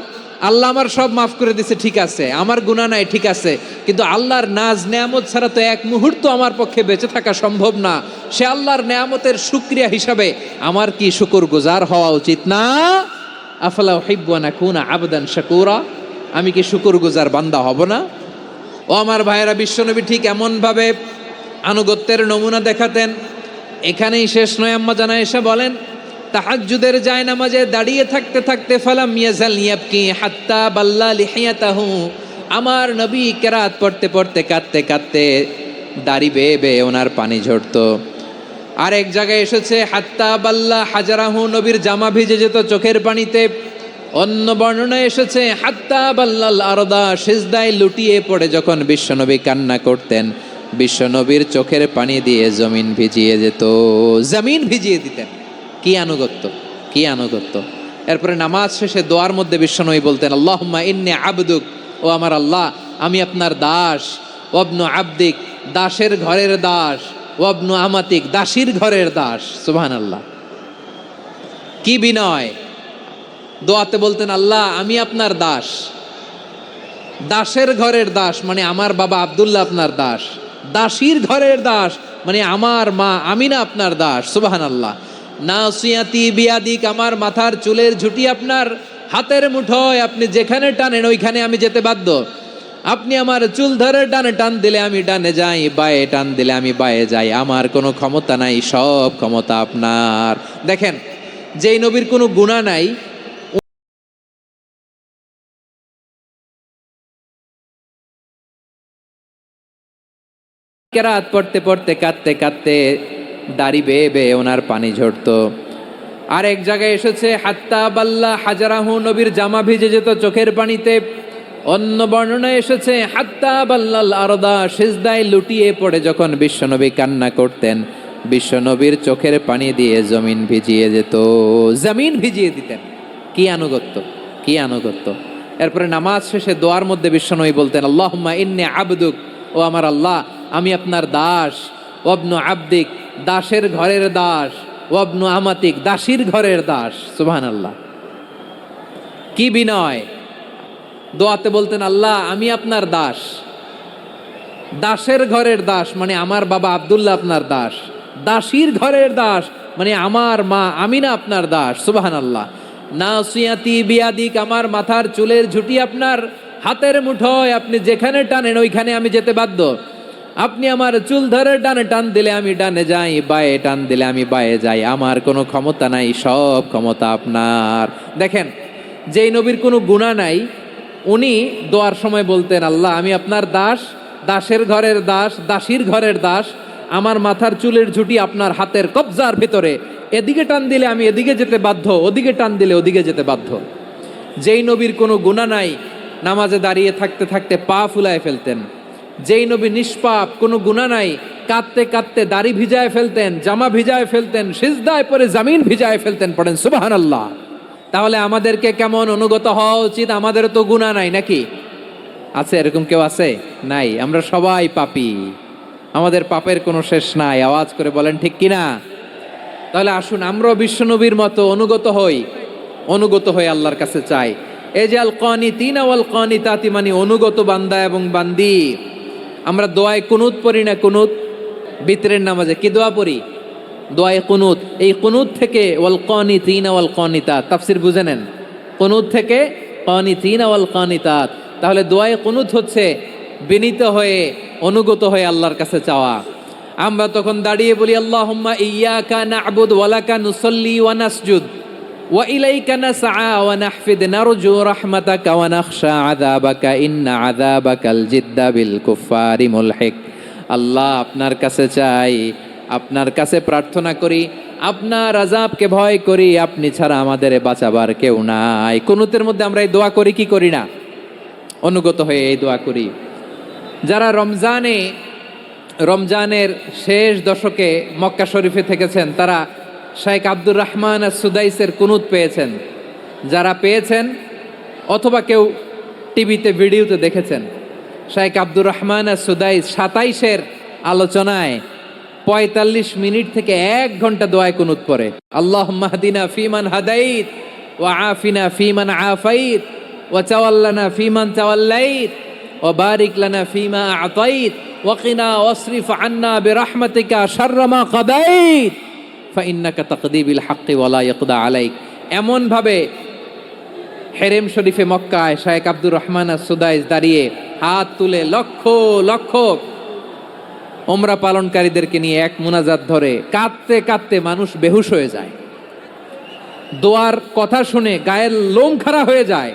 আল্লাহ আমার সব মাফ করে দিছে, ঠিক আছে, আমার গুনাহ নাই, ঠিক আছে, কিন্তু আল্লাহর নাজ নেয়ামত ছাড়া তো এক মুহূর্ত আমার পক্ষে বেঁচে থাকা সম্ভব না। সে আল্লাহর নেয়ামতের শুকরিয়া হিসাবে আমার কি শুকরগুজার হওয়া উচিত না? আফালা উহিব্বু আন আকুনা আবদান শাকুরা। আমি কি শুকরগুজার বান্দা হব না? ও আমার ভাইয়েরা, বিশ্বনবী ঠিক এমনভাবে আনুগত্যের নমুনা দেখাতেন। এখানেই শেষ নয়, আম্মা জানা এসে বলেন, তাহাজ্জুদের জায়নামাজে দাঁড়িয়ে থাকতে থাকতে ফালাম ইয়াজাল ইয়াবকি হাত্তা বাল্লা লিহিয়াতাহু। আমার নবী কেরাত পড়তে পড়তে কাঁদতে কাঁদতে দাড়ি বেয়ে বেয়ে ওনার পানি ঝরতো। আর এক জায়গায় এসেছে হাত্তা বাল্লা হাজারাহু, নবীর জামা ভিজে যেত চোখের পানিতে। অন্য বর্ণনায় এসেছে হাত্তা বাল্লাল আরদা, সিজদায় লুটিয়ে পড়ে যখন বিশ্বনবী কান্না করতেন, বিশ্বনবীর চোখের পানি দিয়ে জমিন ভিজিয়ে যেত, জমিন ভিজিয়ে দিতেন। কি আনুগত্য, কি আনুগত্য! এরপরে নামাজ শেষে দোয়ার মধ্যে বিশ্বনবী বলতেন, আল্লাহুম্মা ইন্নী আবদুক, ও আমার আল্লাহ, আমি আপনার দাস। ওয়াবনু আবদিক, দাসের ঘরের দাস। ওয়াবনু আমাতিক, দাসীর ঘরের দাস। সুবহানাল্লাহ, কি বিনয়! দোয়াতে বলতেন, আল্লাহ আমি আপনার দাস। দাসের ঘরের দাস মানে আমার বাবা আব্দুল্লাহ আপনার দাস। দাসীর ঘরের দাস মানে আমার মা আমিনা আপনার দাস। সুবহানাল্লাহ। নাসিয়াতি বিয়াদিক, আমার মাথার চুলের ঝুঁটি আপনার হাতের মুঠোয়, আপনি যেখানে টানেন ওইখানে আমি যেতে বাধ্য। আপনি আমার চুল ধরে ডানে টান দিলে আমি ডানে যাই, বায়ে টান দিলে আমি বায়ে যাই, আমার কোনো ক্ষমতা নাই, সব ক্ষমতা আপনার। দেখেন, যেই নবীর কোনো গুনাহ নাই, কেরাত পড়তে পড়তে কাঁদতে কাঁদতে দাড়ি বেয়ে বেয়ে ওনার পানি ঝরতো। আর এক জায়গায় এসেছে হাত্তা বাল্লা হাজারাহু, নবীর জামা ভিজে যেত চোখের পানিতে। অন্য বর্ণনায় এসেছে হাত্তা বাল্লাল আরদা, সিজদায় লুটিয়ে পড়ে যখন বিশ্বনবী কান্না করতেন, বিশ্বনবীর চোখের পানি দিয়ে জমিন ভিজিয়ে যেত, জমিন ভিজিয়ে দিতেন। কি আনুগত্য, কি আনুগত্য! এরপরে নামাজ শেষে দোয়ার মধ্যে বিশ্বনবী বলতেন, আল্লাহুম্মা ইন্নী আবদুক, ও আমার আল্লাহ আমি আপনার দাস। ওয়াবনু আবদিক, দাসের ঘরের দাস। ওয়াবনু আমাতিক, দাসীর ঘরের দাস। সুবহানাল্লাহ, কি বিনয়! দোয়াতে বলতেন, আল্লাহ আমি আপনার দাস। দাসের ঘরের দাস মানে আমার বাবা আব্দুল্লাহ আপনার দাস। দাসীর ঘরের দাস মানে আমার মা আমিনা আপনার দাস। সুবহানাল্লাহ। নাসিয়াতি বিয়াদিক, আমার মাথার চুলের ঝুঁটি আপনার হাতের মুঠোয়, আপনি যেখানে টানেন ওইখানে আমি যেতে বাধ্য। আপনি আমার চুল ধরে ডানে টান দিলে আমি ডানে যাই, বায়ে টান দিলে আমি বায়ে যাই, আমার কোনো ক্ষমতা নাই, সব ক্ষমতা আপনার। দেখেন, যেই নবীর কোনো গুনাহ নাই, উনি দোয়ার সময় বলতেন, আল্লাহ আমি আপনার দাস, দাসের ঘরের দাস, দাসীর ঘরের দাস। আমার মাথার চুলের ঝুঁটি আপনার হাতের কবজার ভিতরে, এদিকে টান দিলে আমি এদিকে যেতে বাধ্য, ওদিকে টান দিলে ওদিকে যেতে বাধ্য। যেই নবীর কোনো গুনাহ নাই, নামাজে দাঁড়িয়ে থাকতে থাকতে পা ফুলায় ফেলতেন। যেই নবী নিষ্পাপ, কোনো গুনাহ নাই, কাঁদতে কাঁদতে দাড়ি ভিজায় ফেলতেন, জামা ভিজায় ফেলতেন, সিজদায় পরে জামিন ভিজায় ফেলতেন। পড়েন সুবহানাল্লাহ। তাহলে আমাদেরকে কেমন অনুগত হওয়া উচিত? আমাদের তো গুনাহ নাই নাকি? আছে এরকম কেউ? আছে? নাই। আমরা সবাই পাপী, আমাদের পাপের কোনো শেষ নাই। আওয়াজ করে বলেন ঠিক কিনা? তাহলে আসুন আমরাও বিশ্বনবীর মতো অনুগত হই, অনুগত হয়ে আল্লাহর কাছে চাই। এই যে আল কানিতিনা ওয়াল কানিতাতি, মানে অনুগত বান্দা এবং বান্দি। আমরা দোয়ায় কুনুত পড়ি না? কুনুত বিতরের নামাজে কি দোয়া পড়ি? দোয়ায় কুনুত। এই কুনুত থেকে ওয়াল কানিতিনা ওয়াল কানিতাত, তাফসীর বুঝে নেন। কুনুত থেকে কানিতিনা ওয়াল কানিতাত। তাহলে দোয়ায় কুনুত হচ্ছে বিনীত হয়ে অনুগত হয়ে আল্লাহর কাছে চাওয়া। আমরা তখন দাঁড়িয়ে বলি আল্লাহুম্মা ইয়্যাকা না'বুদু ওয়া লাকা নুসাল্লি ওয়া নাসজুদ ওয়া ইলাইকা নাসআ ওয়া নাহফিদ নারজু রাহমাতাকা ওয়া নাখশা আযাবাকা ইন্না আযাবাকাল জিদ্দা বিল কুফফারি মুলহিক। আল্লাহ, আপনার কাছে চাই, আপনার কাছে প্রার্থনা করি, আপনার আযাবকে ভয় করি, আপনি ছাড়া আমাদের বাঁচাবার কেউ নাই। কুনুতের মধ্যে আমরা এই দোয়া করি কি করি না? অনুগত হয়ে এই দোয়া করি। যারা রমজানের শেষ দশকে মক্কা শরীফে থেকেছেন তারা শাইখ আব্দুর রহমান আস-সুদাইসের কুনুত পেয়েছেন। যারা পেয়েছেন অথবা কেউ টিভিতে ভিডিওতে দেখেছেন, শাইখ আব্দুর রহমান আস-সুদাইস 27-এর আলোচনায় 45 মিনিট থেকে 1 ঘন্টা দোয়ায় কুনুত পড়ে। আল্লাহুম্মা হদিনা ফিমান হাদাইত ওয়া আফিনা ফিমান আফাইত ওয়া তাওয়াল্লানা ফিমান তাওয়াল্লাইত ওয়া বারিক লানা ফিমা আ'তাইত ওয়া কিনা ওয়াসরিফ আন্না বিরহমাতিকা শাররা মা কাদাইত ফাইন্নাকা তাকদি বিল হাক্কি ওয়া লা ইয়াকদা আলাইক। এমন ভাবে হেরেম শরীফে মক্কায় শাইখ আব্দুর রহমান আস-সুদাইস দাঁড়িয়ে হাত তুলে লক্ষ লক্ষ উমরা পালনকারীদেরকে নিয়ে এক মুনাজাত ধরে কাঁদতে কাঁদতে মানুষ বেহুশ হয়ে যায়। দোয়ার কথা শুনে গায়ের লোম খাড়া হয়ে যায়,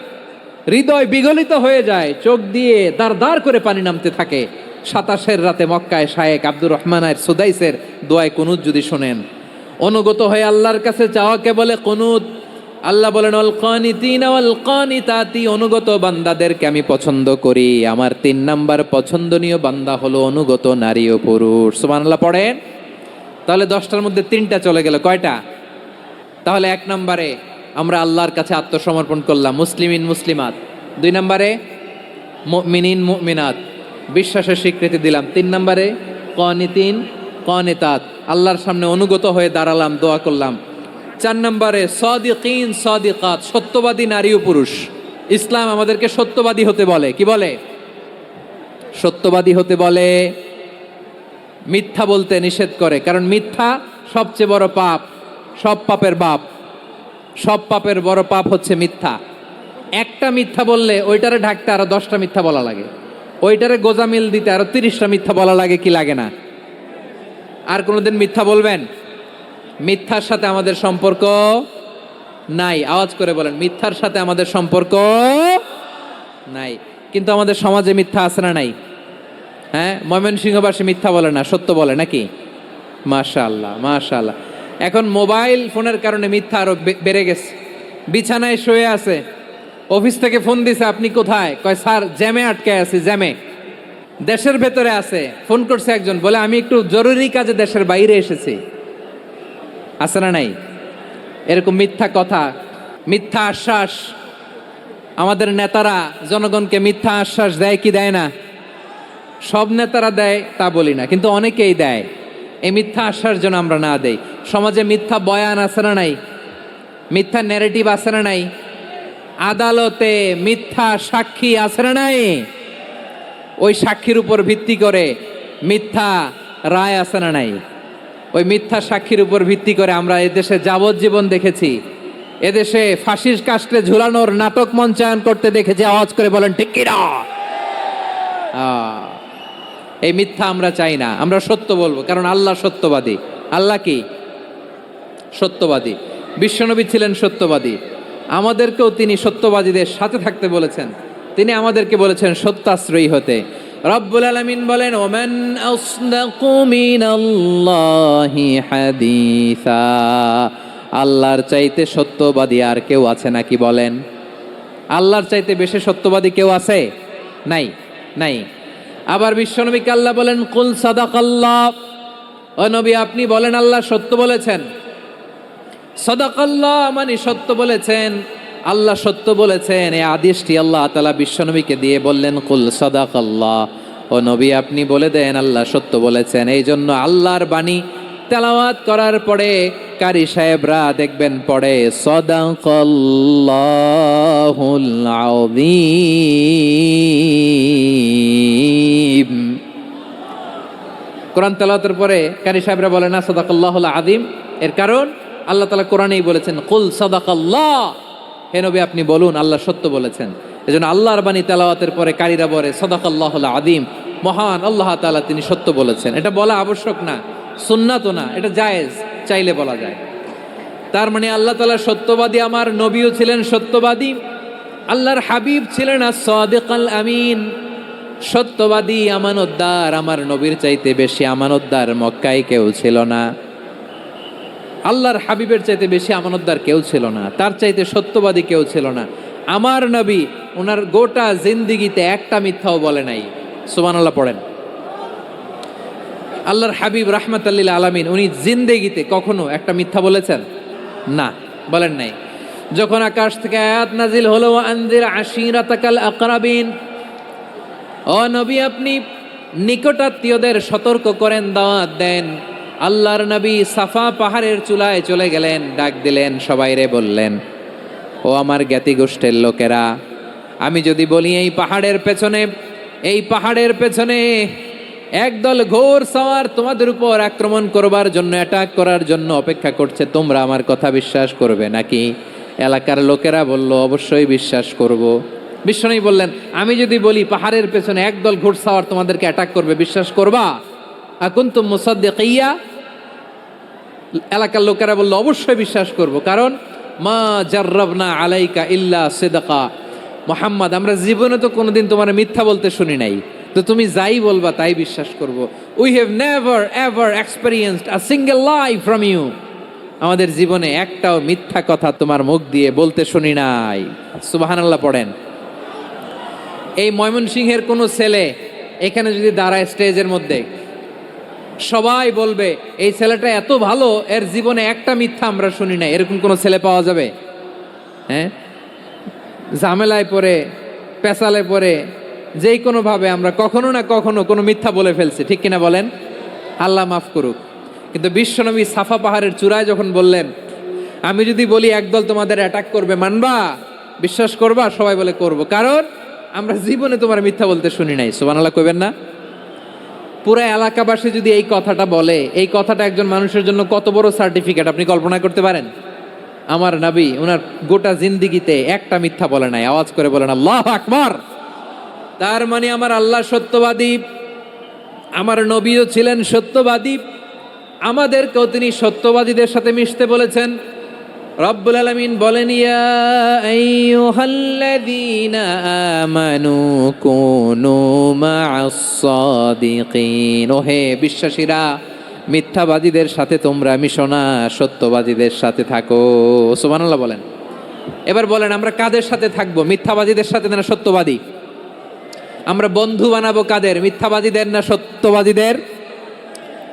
হৃদয় বিগলিত হয়ে যায়, চোখ দিয়ে দার দার করে পানি নামতে থাকে। 27-এর রাতে মক্কায় শাইখ আব্দুর রহমান আস-সুদাইসের দোয়ায় কুনুত যদি শোনেন, অনুগত হয়ে আল্লাহর কাছে চাওয়াকে বলে কুনুত। আল্লাহ বলেন আল কানিতিনা ওয়াল কানিতাতি, অনুগত বান্দাদেরকে আমি পছন্দ করি। আমার 3 নাম্বার পছন্দনীয় বান্দা হলো অনুগত নারী ও পুরুষ। সুবহানাল্লাহ পড়েন। তাহলে 10টার মধ্যে 3টা চলে গেল, কয়টা? তাহলে 1 নম্বরে আমরা আল্লাহর কাছে আত্মসমর্পণ করলাম, মুসলিমিন মুসলিমাত। 2 নম্বরে মুমিনিন মুমিনাত, বিশ্বাসের স্বীকৃতি দিলাম। 3 নম্বরে কানিতিন কানিতাত, আল্লাহর সামনে অনুগত হয়ে দাঁড়ালাম, দোয়া করলাম। 4 নম্বরে সাদিকিন সাদিকাত, সত্যবাদী নারী ও পুরুষ। ইসলাম আমাদেরকে সত্যবাদী হতে বলে। কি বলে? সত্যবাদী হতে বলে, মিথ্যা বলতে নিষেধ করে। কারণ মিথ্যা সবচেয়ে বড় পাপ, সব পাপের বাপ। সব পাপের বড় পাপ হচ্ছে মিথ্যা। একটা মিথ্যা বললে ওইটারে ঢাকতে আরো 10টা মিথ্যা বলা লাগে, ওইটারে গোজামিল দিতে আরো 30টা মিথ্যা বলা লাগে, কি লাগে না? আর কোনোদিন মিথ্যা বলবেন? মিথ্যার সাথে আমাদের সম্পর্ক নাই। আওয়াজ করে বলেন, মিথ্যার সাথে আমাদের সম্পর্ক নাই। কিন্তু আমাদের সমাজে মিথ্যা আছে না নাই? হ্যাঁ, ময়মনসিংহবাসী মিথ্যা বলে না, সত্য বলে নাকি? মাশাআল্লাহ মাশাআল্লাহ। এখন মোবাইল ফোনের কারণে মিথ্যা আরো বেড়ে গেছে। বিছানায় শুয়ে আছে, অফিস থেকে ফোন দিছে, আপনি কোথায়? কয় স্যার জ্যামে আটকে আছি, জ্যামে। দেশের ভেতরে আছে, ফোন করছে একজন, বলে আমি একটু জরুরি কাজে দেশের বাইরে এসেছি। আছে না নাই? এরকম মিথ্যা কথা, মিথ্যা আশ্বাস। আমাদের নেতারা জনগণকে মিথ্যা আশ্বাস দেয় কি দেয় না? সব নেতারা দেয় তা বলি না, কিন্তু অনেকেই দেয়। এই মিথ্যা আশ্বাস যেন আমরা না দেই। সমাজে মিথ্যা বয়ান আছে না নাই? মিথ্যা ন্যারেটিভ আছে না নাই? আদালতে মিথ্যা সাক্ষী আছে না নাই? ওই সাক্ষীর উপর ভিত্তি করে মিথ্যা রায় আছে না নাই? ওই মিথ্যা সাক্ষীর উপর ভিত্তি করে আমরা এদেশে যাবজ্জীবন দেখেছি, এদেশে ফাঁসির কাস্টে ঝুলানোর নাটক মঞ্চায়ন করতে দেখেছি। আওয়াজ করে বলেন ঠিক কি না? এই মিথ্যা আমরা চাই না, আমরা সত্য বলবো, কারণ আল্লাহ সত্যবাদী। আল্লাহ কি? সত্যবাদী। বিশ্বনবী ছিলেন সত্যবাদী, আমাদেরকেও তিনি সত্যবাদীদের সাথে থাকতে বলেছেন। তিনি আমাদেরকে বলেছেন সত্যাশ্রয়ী হতে। রব্বুল আলামিন বলেন ওমান আসদাকু মিনাল্লাহি হাদিসা, আল্লাহর চাইতে সত্যবাদী আর কেউ আছে নাকি বলেন? আল্লাহর চাইতে বেশি সত্যবাদী কেউ আছে? নাই, নাই। আবার বিশ্বনবীকে আল্লাহ বলেন কুল সাদাকাল্লাহ, ও নবী আপনি বলেন আল্লাহ সত্য বলেছেন। সাদাকাল্লাহ মানে সত্য বলেছেন, আল্লাহ সত্য বলেছেন। এই আদেশটি আল্লাহ তাআলা বিশ্বনবীকে দিয়ে বললেন কুল সাদাকাল্লাহ, ও নবী আপনি বলে দেন আল্লাহ সত্য বলেছেন। এই জন্য আল্লাহর বাণী তেলাওয়াত করার পরে কারি সাহেবরা দেখবেন পড়ে সাদাকাল্লাহুল আযীম। কোরআন তেলাওয়াতের পরে কারি সাহেবরা বলে না সাদাকাল্লাহুল আযীম। এর কারণ আল্লাহ তাআলা কোরআনেই বলেছেন কুল সাদাকাল্লাহ, হে নবী আপনি বলুন আল্লাহ সত্য বলেছেন। এজন্য আল্লাহর বাণী তেলাওয়াতের পরে কারীরা বলে সাদাকাল্লাহুল আযীম, মহান আল্লাহ তাআলা তিনি সত্য বলেছেন। এটা বলা আবশ্যক না, সুন্নাতও না, এটা জায়েজ, চাইলে বলা যায়। তার মানে আল্লাহ তাআলা সত্যবাদী, আমার নবীও ছিলেন সত্যবাদী, আল্লাহর হাবিব ছিলেন as-সাদিকাল আমিন, সত্যবাদী আমানতদার। আমার নবীর চাইতে বেশি আমানতদার মক্কায় কেউ ছিল না, আল্লাহর হাবিবের চাইতে বেশি আমানতদার কেউ ছিল না, তার চাইতে সত্যবাদী কেউ ছিল না। আমার নবী ওনার গোটা জিন্দিগিতে একটা মিথ্যাও বলে নাই। সুবহানাল্লাহ পড়েন। আল্লাহর হাবিব রাহমাতাল লিল আলামিন উনি জিন্দেগিতে কখনো একটা মিথ্যা বলেছেন? না, বলেন নাই। যখন আকাশ থেকে আয়াত নাজিল হলো আনজির আশিরাতাকাল আকরাবিন, ও নবী আপনি নিকটাত্মীয়দের সতর্ক করেন, দাওয়াত দেন। আল্লাহর নবী সাফা পাহাড়ের চূড়ায় চলে গেলেন, ডাক দিলেন, সবাইরে বললেন, ও আমার জ্ঞাতি গোষ্ঠীর লোকেরা, আমি যদি বলি এই পাহাড়ের পেছনে একদল ঘোর সওয়ার তোমাদের উপর আক্রমণ করবার জন্য, অ্যাটাক করার জন্য অপেক্ষা করছে, তোমরা আমার কথা বিশ্বাস করবে নাকি? এলাকার লোকেরা বলল, অবশ্যই বিশ্বাস করব। বিশ্বনবী বললেন, আমি যদি বলি পাহাড়ের পেছনে একদল ঘোড়সাওয়ার তোমাদেরকে অ্যাটাক করবে, বিশ্বাস করবা? আকুনতুম মুসাদ্দিকিয়া? এলাকার লোকেরা বলল, অবশ্যই বিশ্বাস করব, কারণ মা জাররাবনা আলাইকা ইল্লা সিদকা, মুহাম্মদ আমরা জীবনে তো কোনোদিন তোমার মিথ্যা বলতে শুনি নাই, তো তুমি যাই বলবা তাই বিশ্বাস করব। We have never ever experienced a single lie from you, আমাদের জীবনে একটাও মিথ্যা কথা তোমার মুখ দিয়ে বলতে শুনি নাই। সুবহানাল্লাহ পড়েন। এই ময়মনসিংহের কোনো ছেলে এখানে যদি দাঁড়ায় স্টেজের মধ্যে, সবাই বলবে এই ছেলেটা এত ভালো, এর জীবনে একটা মিথ্যা আমরা শুনি নাই, এরকম কোনো ছেলে পাওয়া যাবে? হ্যাঁ, ঝামেলায় পড়ে, পেশালে পড়ে, যেই কোনোভাবে আমরা কখনো না কখনো কোনো মিথ্যা বলে ফেলছি, ঠিক কিনা বলেন? আল্লাহ মাফ করুক। কিন্তু বিশ্বনবী সাফা পাহাড়ের চূড়ায় যখন বললেন, আমি যদি বলি একদল তোমাদের অ্যাটাক করবে, মানবা, বিশ্বাস করবা? সবাই বলে করব, কারণ আমরা জীবনে তোমার মিথ্যা বলতে শুনি নাই। সুবহানাল্লাহ কইবেন না? পুরো এলাকাবাসী যদি এই কথাটা বলে, এই কথাটা একজন মানুষের জন্য কত বড় সার্টিফিকেট আপনি কল্পনা করতে পারেন? আমার নবী ওনার গোটা জিন্দিগিতে একটা মিথ্যা বলে নাই। আওয়াজ করে বলেন আল্লাহু আকবার। তার মানে আমার আল্লাহ সত্যবাদী, আমার নবীও ছিলেন সত্যবাদী, আমাদেরকেও তিনি সত্যবাদীদের সাথে মিশতে বলেছেন। রব্বুল আলামিন বলেন, ইয়া আইয়ুহাল্লাযীনা আমানু কুনু মা'আস সাদিকিন, ওহে বিশ্বাসীরা, মিথ্যাবাদীদের সাথে তোমরা মিশো না, সত্যবাদীদের সাথে থাকো। সুবহানাল্লাহ বলেন। এবার বলেন, আমরা কাদের সাথে থাকবো? মিথ্যাবাদীদের সাথে না সত্যবাদী? আমরা বন্ধু বানাবো কাদের? মিথ্যাবাদীদের না সত্যবাদীদের?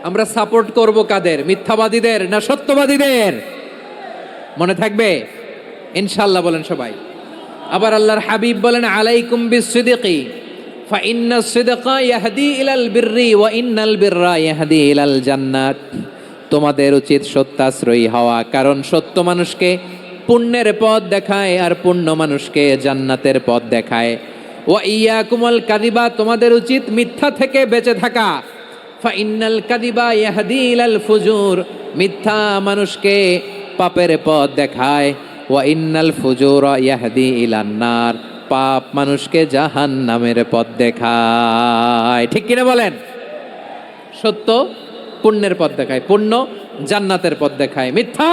আমরা সাপোর্ট করব কাদের? মিথ্যাবাদীদের না সত্যবাদীদের? মনে থাকবে ইনশাআল্লাহ, বলেন সবাই। আবার আল্লাহর হাবিব বলেন, আলাইকুম বিসসিদকি ফা ইন্নাস সিদকা ইয়াহদি ইলাল বিররি ওয়া ইন্নাল বিররা ইয়াহদি ইলাল জান্নাত। তোমাদের উচিত সত্যাশ্রয়ী হওয়া, কারণ সত্য মানুষকে পুণ্যের পথ দেখায় আর পুণ্য মানুষকে জান্নাতের পথ দেখায়। ওয়া ইয়াকুমুল কাযিবা, তোমাদের উচিত মিথ্যা থেকে বেঁচে থাকা। ফা ইন্নাল কাযিবা ইয়াহদি ইলাল ফুজুর, মিথ্যা মানুষকে পাপের পথ দেখায়। ওয়া ইন্নাল ফুজুরা ইয়াহদি ইলান নার, পাপ মানুষকে জাহান্নামের পথ দেখায়। ঠিক কিনা বলেন? সত্য পুণ্যের পথ দেখায়, পুণ্য জান্নাতের পথ দেখায়, মিথ্যা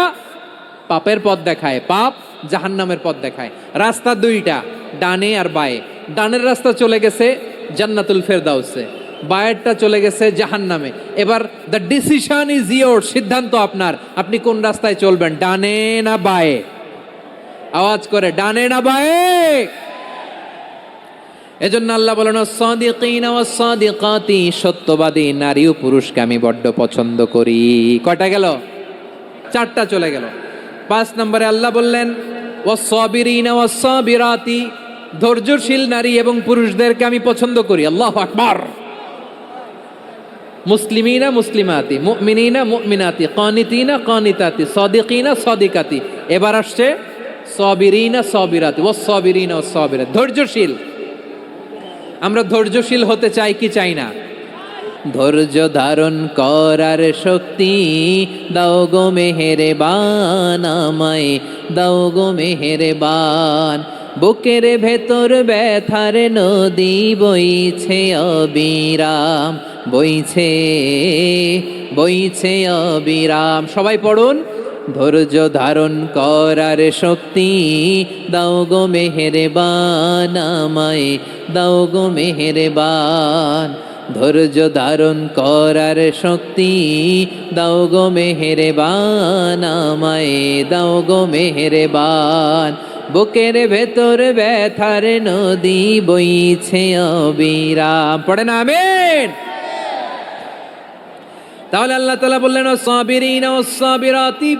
পাপের পথ দেখায়, পাপ জাহান্নামের পথ দেখায়। রাস্তা দুইটা, ডানে আর বায়ে। ডানের রাস্তা চলে গেছে জান্নাতুল ফেরদাউসে, বায়েরটা চলে গেছে জাহান্নামে। এবার দ্য ডিসিশন ইজ ইয়োর, সিদ্ধান্ত আপনার, আপনি কোন রাস্তায় চলবেন, ডানে না বায়ে? আওয়াজ করে, ডানে না বায়ে? এজন্য আল্লাহ বলেন, সাদিকিনা ওয়াস সাদিকাতি, সত্যবাদী নারী ও পুরুষকে আমি বড্ড পছন্দ করি। কয়টা গেল? চারটা চলে গেল। 5 নম্বরে আল্লাহ বললেন, ওয়াস সাবিরিনা ওয়াস সাবিরাতি, ধৈর্যশীল নারী এবং পুরুষদেরকে আমি পছন্দ করি। আল্লাহু আকবার। মুসলিমিনা মুসলিমাতি, মুমিনিনা মুমিনাতি, কানিতিনা কানিতাতি, সাদিকিনা সাদিকাতি। এবার আসছে সাবিরিনা সাবিরাতি, ওয়াস সাবিরিনা ওয়াস সাবিরাতি, ধৈর্যশীল। আমরা ধৈর্যশীল হতে চাই কি চাই না? ধৈর্য ধারণ করার শক্তি দাও গো মেহেরবান, আমায় দাও গো মেহেরবান। বুকের ভেতর ব্যথার নদী বইছে অবিরাম, বইছে বইছে অবিরাম। সবাই পড়ুন। ধৈর্য ধারণ করার শক্তি দাও গো মেহেরবান, আমায় দাও গো মেহেরবান। ধৈর্য ধারণ করার শক্তি দাও গো মেহেরবান, আমায় দাও গো মেহেরবান। বুকের ভেতর ব্যথার নদী বইছে অবিরাম। পড়েন আমিন। তাহলে আল্লাহ তাআলা বললেন ওয়াস-সাবিরিনা ওয়াস-সাবিরাতি,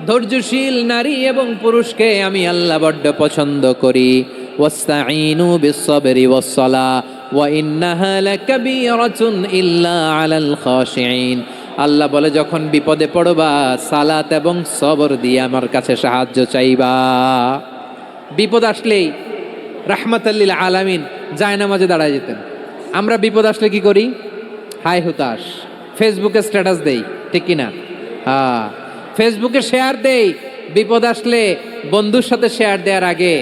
ধৈর্যশীল নারী এবং পুরুষকে আমি আল্লাহ বড্ড পছন্দ করি। ওয়াস্তাঈনু বিস-সাবরি ওয়াস-সালাহ ওয়া ইন্নাহা লাকাবীরাতুন ইল্লা আলাল খাশিঈন। আল্লাহ বলে যখন বিপদে পড়বা সালাত এবং সবর দিয়ে আমার কাছে সাহায্য চাইবা। বিপদ আসলেই রাহমাতাল লিল আলামিন জায়নামাজে দাঁড়ায় যেতেন। আমরা বিপদ আসলে কি করি? হায় হুতাশ, ফেসবুকে স্ট্যাটাস দেই, ঠিক কিনা? হ্যাঁ, ফেসবুকে শেয়ার দেই। বিপদ আসলে বন্ধুর সাথে শেয়ার দেওয়ার আগে,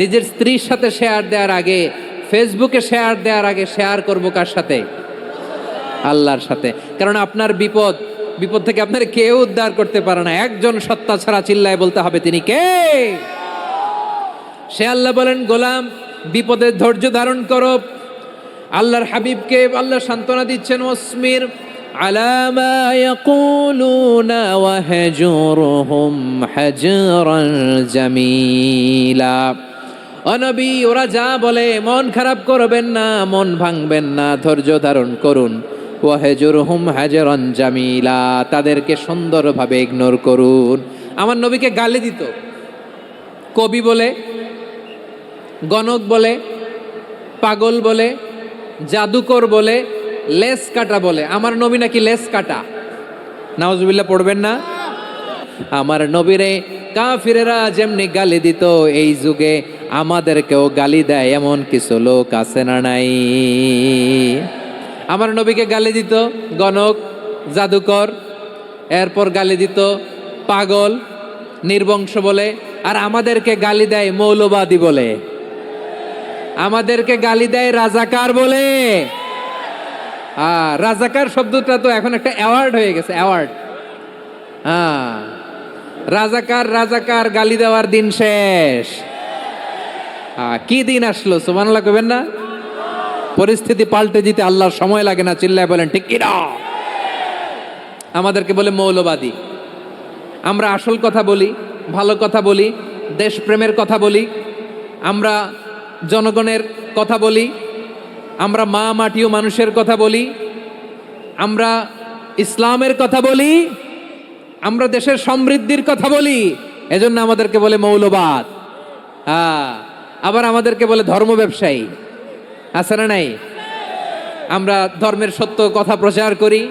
নিজের স্ত্রীর সাথে শেয়ার দেওয়ার আগে, ফেসবুকে শেয়ার দেওয়ার আগে শেয়ার করবো কার সাথে? আল্লাহর সাথে। কারণ আপনার বিপদ থেকে আপনার কেউ উদ্ধার করতে পারে না, একজন সত্তা ছাড়া। চিল্লায় বলতে হবে তিনি কে? সে আল্লাহ বলেন গোলাম বিপদে ধৈর্য ধারণ করো। আল্লাহর হাবিবকে আল্লাহ সান্ত্বনা দিচ্ছেন ওয়াসমির আলা মা ইয়াকুলুনা ওয়াহজুরহুম হাজরান জামিলা। ও নবী, ওরা যা বলে মন খারাপ করবেন না, মন ভাঙবেন না, ধৈর্য ধারণ করুন। ওয়াহজুরহুম হাজরান জামিলা, তাদেরকে সুন্দরভাবে ইগনোর করুন। আমার নবীকে গালি দিত কবি বলে, গণক বলে, পাগল বলে, জাদুকর বলে, লেস কাটা বলে। আমার নবী নাকি লেস কাটা। নাউজুবিল্লাহ পড়বেন না? আমার নবীরে কাফিরেরা যেমনি গালি দিত, এই যুগে আমাদেরকেও গালি দেয় এমন কিছু লোক আছে না নাই? আমার নবীকে গালি দিত গণক, জাদুকর, এরপর গালি দিত পাগল, নির্বংশ বলে, আর আমাদেরকে গালি দেয় মৌলবাদী বলে, আমাদেরকে গালি দেয় রাজাকার বলে। রাজাকার শব্দটা তো এখন একটা অ্যাওয়ার্ড হয়ে গেছে, অ্যাওয়ার্ড। রাজাকার রাজাকার গালি দেওয়ার দিন শেষ। কি দিন আসলো? সুবহানাল্লাহ কইবেন না? পরিস্থিতি পাল্টে দিতে আল্লাহর সময় লাগে না। চিল্লায় বলেন ঠিক কি না? আমাদেরকে বলে মৌলবাদী। আমরা আসল কথা বলি, ভালো কথা বলি, দেশপ্রেমের কথা বলি, আমরা জনগণের কথা বলি, আমরা মা মাটি ও মানুষের কথা বলি, আমরা ইসলামের কথা বলি, আমরা দেশের সমৃদ্ধির কথা বলি। এজন্য আমাদেরকে বলে মৌলবাদ। আবার আমাদেরকে বলে ধর্ম ব্যবসায়ী। আছে না নাই? আমরা ধর্মের সত্য কথা প্রচার করি,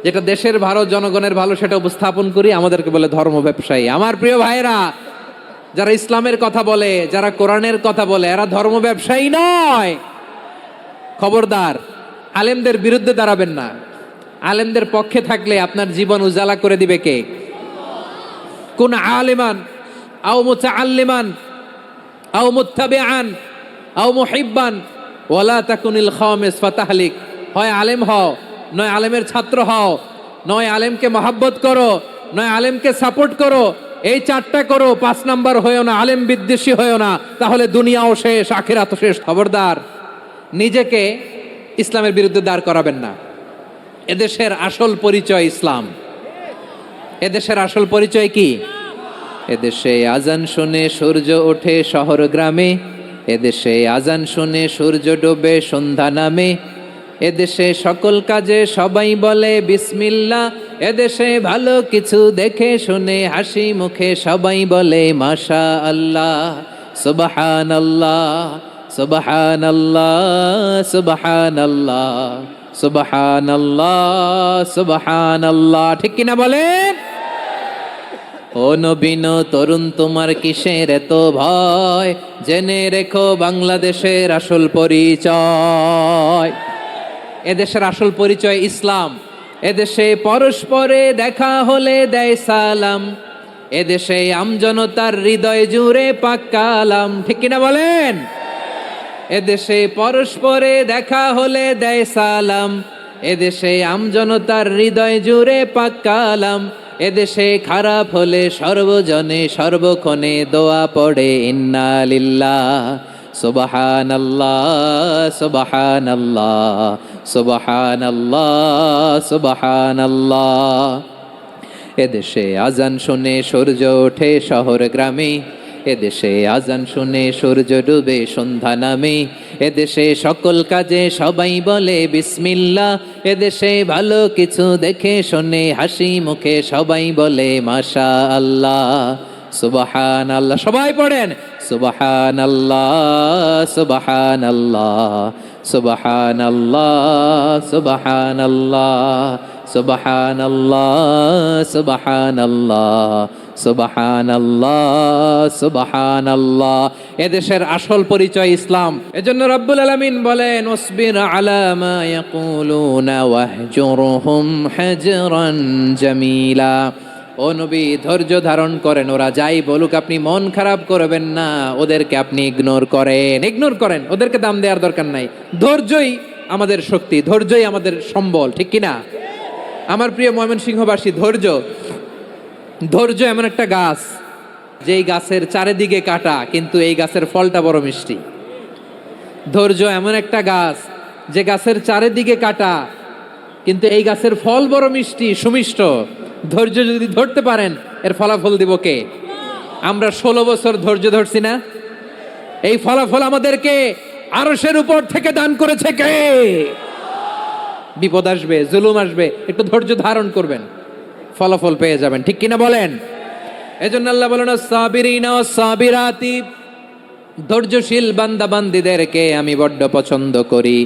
যেটা দেশের ভালো, জনগণের ভালো, সেটা উপস্থাপন করি, আমাদেরকে বলে ধর্ম ব্যবসায়ী। আমার প্রিয় ভাইরা, যারা ইসলামের কথা বলে, যারা কোরআনের কথা বলে, এরা ধর্ম ব্যবসায়ী নয়। খবরদার, আলেমদের বিরুদ্ধে দাঁড়াবেন না। আলেমদের পক্ষে থাকলে আপনার জীবন উজালা করে দিবে কে? কোন আলিমান আও মুতাআল্লিমান আও মুত্তাবিআন আও মুহিব্বান ওয়ালা তাকুনিল খামিস ফাতাহলিক। হয় আলেম হও, নয় আলেমের ছাত্র হও, নয় আলেমকে মহব্বত করো, নয় আলেমকে সাপোর্ট করো। এই চারটা করো, 5 নাম্বার হয়েও না, আলেম বিদ্বেষী হয়েও না, তাহলে দুনিয়াও শেষ, আখিরাতও শেষ। খবরদার, নিজেকে ইসলামের বিরুদ্ধে দাঁড় করাবেন না। এদেশের আসল পরিচয় ইসলাম। এদেশের আসল পরিচয় কি? এদেশে আজান শুনে সূর্য ওঠে শহর গ্রামে, এদেশে আজান শুনে সূর্য ডোবে সন্ধ্যা নামে, এদেশে সকল কাজে সবাই বলে বিসমিল্লাহ, এদেশে ভালো কিছু দেখে শুনে হাসি মুখে সবাই বলে মাশা আল্লাহ, সুবহানাল্লাহ, সুবহানাল্লাহ, সুবহানাল্লাহ, সুবহানাল্লাহ, সুবহানাল্লাহ। ঠিক কিনা বলেন? ও নবীন তরুণ, তোমার কিসের এত ভয়? জেনে রেখো বাংলাদেশের আসল পরিচয়। এদেশের আসল পরিচয় ইসলাম। এদেশে পরস্পরে দেখা হলে দেয় সালাম, এদেশে আমজনতার হৃদয় জুড়ে পাক কালাম, ঠিক কিনা বলেন? এদেশে পরস্পরে দেখা হলে দেয় সালাম, এদেশে আমজনতার হৃদয় জুড়ে পাক কালাম, এদেশে খারাপ হলে সর্বজনে সর্বক্ষণে দোয়া পড়ে ইন্না লিল্লাহ সুবহানাল্লাহ সুবহানাল্লাহ সুবহানাল্লাহ সুবহানাল্লাহ। এদেশে আজান শুনে সূর্য ওঠে শহর গ্রামে, এদেশে আজান শুনে সূর্য ডুবে সন্ধ্যা নামে, এদেশে সকল কাজে সবাই বলে বিসমিল্লাহ, এদেশে ভালো কিছু দেখে শুনে হাসি মুখে সবাই বলে মাশা আল্লাহ সুবহানাল্লাহ। সবাই পড়েন সুবহানাল্লাহ সুবহানাল্লাহ সুবহানাল্লাহ সুবহানাল্লাহ সুবহানাল্লাহ সুবহানাল্লাহ সুবহানাল্লাহ সুবহানাল্লাহ। এদেশের আসল পরিচয় ইসলাম। এজন্য রব্বুল আলামিন বলেন ওয়াসবির আলা মা ইয়াকুলুনা ওয়াহজুরহুম হাজরান জামিলা। ও নবী, ধৈর্য ধারণ করেন, ওরা যাই বলুক আপনি মন খারাপ করবেন না, ওদেরকে আপনি ইগনোর করেন, ওদেরকে দাম দেওয়ার দরকার নাই। ধৈর্যই আমাদের শক্তি, ধৈর্যই আমাদের সম্বল, ঠিক কিনা? আমার প্রিয় ময়মনসিংহবাসী, ধৈর্য এমন একটা গাছ, যেই গাছের চারিদিকে কাটা কিন্তু এই গাছের ফলটা বড় মিষ্টি। ধৈর্য এমন একটা গাছ, যে গাছের চারিদিকে কাটা কিন্তু এই গাছের ফল বড় মিষ্টি সুমিষ্ট। ধৈর্য যদি ধরতে পারেন, এর ফলাফল দিব কে? আমরা 16 বছর ধৈর্য ধরছি না? এই ফলাফল আমাদেরকে আরশের উপর থেকে দান করেছে কে? বিপদ আসবে, জুলুম আসবে, একটু ধৈর্য ধারণ করবেন, ফলাফল পেয়ে যাবেন, ঠিক কিনা বলেন? এজন্য আল্লাহ বলেন সাবিরিনা ওয়াস সাবিরাতি, ধৈর্যশীল বান্দা বান্দীদেরকে আমি বড্ড পছন্দ করি।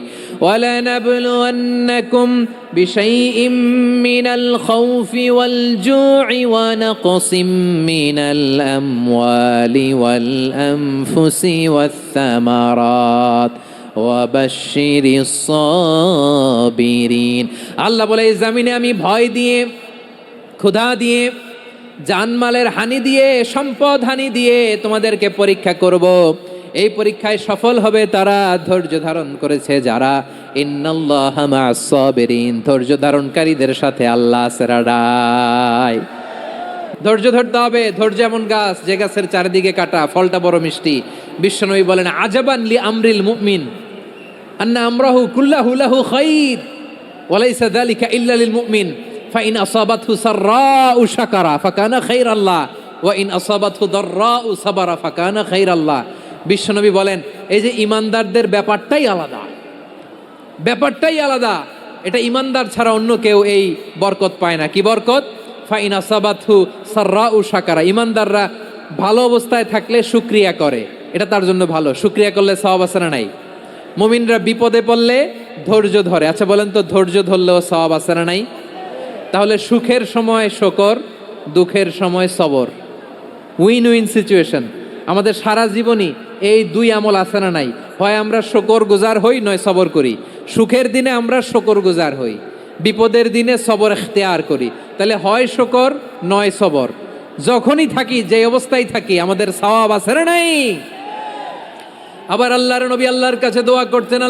ওয়ালা নাবলুয়ান্নাকুম বিশাইইম মিনাল খাউফি ওয়াল জু'i ওয়া নাকসিম মিনাল আমওয়ালি ওয়াল আনফুসি ওয়াস সামারাত ওয়া বাশশিরিস সাবিরিন। আল্লাহ বলে এই জমিনে আমি ভয় দিয়ে, ক্ষুধা দিয়ে, জানমালের হানি দিয়ে, সম্পদ হানি দিয়ে তোমাদেরকে পরীক্ষা করব। এই পরীক্ষায় সফল হবে তারা ধৈর্য ধারণ করেছে যারা। ইন্নাল্লাহা মা'আস সাবিরিন, ধৈর্য ধারণকারীদের সাথে আল্লাহ আছে রাডায়। ধৈর্য ধরতে হবে। ধৈর্য এমন গাছ, যে গাছের চারিদিকে কাটা, ফলটা বড় মিষ্টি। বিশ্বনবী বলেন আজাবান লি আমরিল মুমিন আন্না আমরাহু কুল্লাহু লাহু খাইর ওয়া লাইসা যালিকা ইল্লা লিল মুমিন ফাইন আসাবাতহু সাররাউ শাকারা ফাকানা খাইরাল্লাহ ওয়া ইন আসাবাতহু দাররাউ সাবারা ফাকানা খাইরাল্লাহ। বিশ্বনবী বলেন এই যে ইমানদারদের ব্যাপারটাই আলাদা, এটা ইমানদার ছাড়া অন্য কেউ এই বরকত পায় না। কি বরকত? ফাইন আসাবাতহু সাররাউ শাকারা, ইমানদাররা ভালো অবস্থায় থাকলে শুকরিয়া করে, এটা তার জন্য ভালো। শুকরিয়া করলে সওয়াব আছে না নাই? মুমিনরা বিপদে পড়লে ধৈর্য ধরে। আচ্ছা বলেন তো, ধৈর্য ধরলেও সওয়াব আছে না নাই? তাহলে সুখের সময় শকর, দুঃখের সময় সবর, উইন উইন সিচুয়েশন। আমাদের সারা জীবনই এই দুই আমল আছে না নাই? হয় আমরা শকর গুজার হই, নয় সবর করি। সুখের দিনে আমরা শকর গুজার হই, বিপদের দিনে সবর ইখতিয়ার করি। তাহলে হয় শকর নয় সবর। যখনই থাকি, যে অবস্থায় থাকি, আমাদের সওয়াব আছে না নাই? আবার আল্লাহর নবী আল্লাহর কাছে দোয়া করতেন,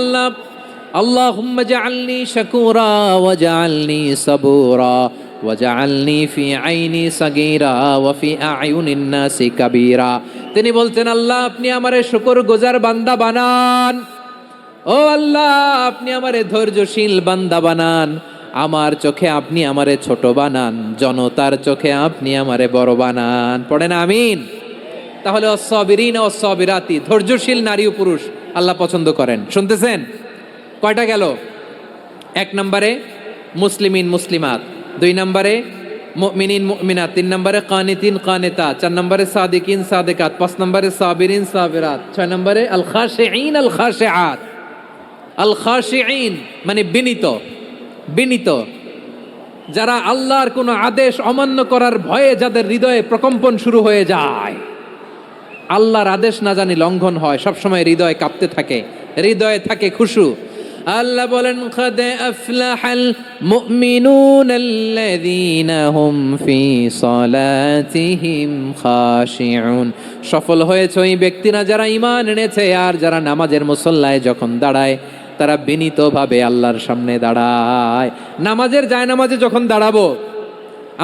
আল্লাহুম্মা জাআলনি শাকুরা ওয়া জাআলনি সাবুরা ওয়া জাআলনি ফি আইনি সাগীরা ওয়া ফি আ'য়ুনিন নাসি কাবীরা। তিনি বলতেন আল্লাহ আপনি আমারে শুকরগুজার বান্দা বানান, ও আল্লাহ আপনি আমারে ধৈর্যশীল বান্দা বানান, আমার চোখে আপনি আমারে ছোট বানান, জনতার চোখে আপনি আমারে বড় বানান। পড়েন আমিন। তাহলে অস-সাবিরিনা ওয়াস-সাবিরাতি, ধৈর্যশীল নারী ও পুরুষ আল্লাহ পছন্দ করেন। শুনতেছেন? কয়টা গেল? 1 নম্বরে মুসলিমিন মুসলিমাত, 2 নম্বরে মুমিনিন মুমিনাত, 3 নম্বরে কানিতিন কানিতাত, 4 নম্বরে সাদিকিন সাদিকাত, 5 নম্বরে সাবিরিন সাবিরাত, 6 নম্বরে আল খাশিঈন আল খাশিআত। আল খাশিঈন মানে বিনীত, যারা আল্লাহর কোনো আদেশ অমান্য করার ভয়ে যাদের হৃদয়ে প্রকম্পন শুরু হয়ে যায়, আল্লাহর আদেশ না জানি লঙ্ঘন হয়, সবসময় হৃদয় কাঁপতে থাকে, হৃদয়ে থাকে খুশু। আল্লাহ বলেন قد أفلح المؤمنون الذين هم في صلاتهم خاشعون। সফল হয়েছে ওই ব্যক্তিরা যারা ঈমান এনেছে আর যারা নামাজের মুসল্লায় যখন দাঁড়ায় তারা বিনীতভাবে আল্লাহর সামনে দাঁড়ায়। নামাজের জায়নামাজে যখন দাঁড়াবো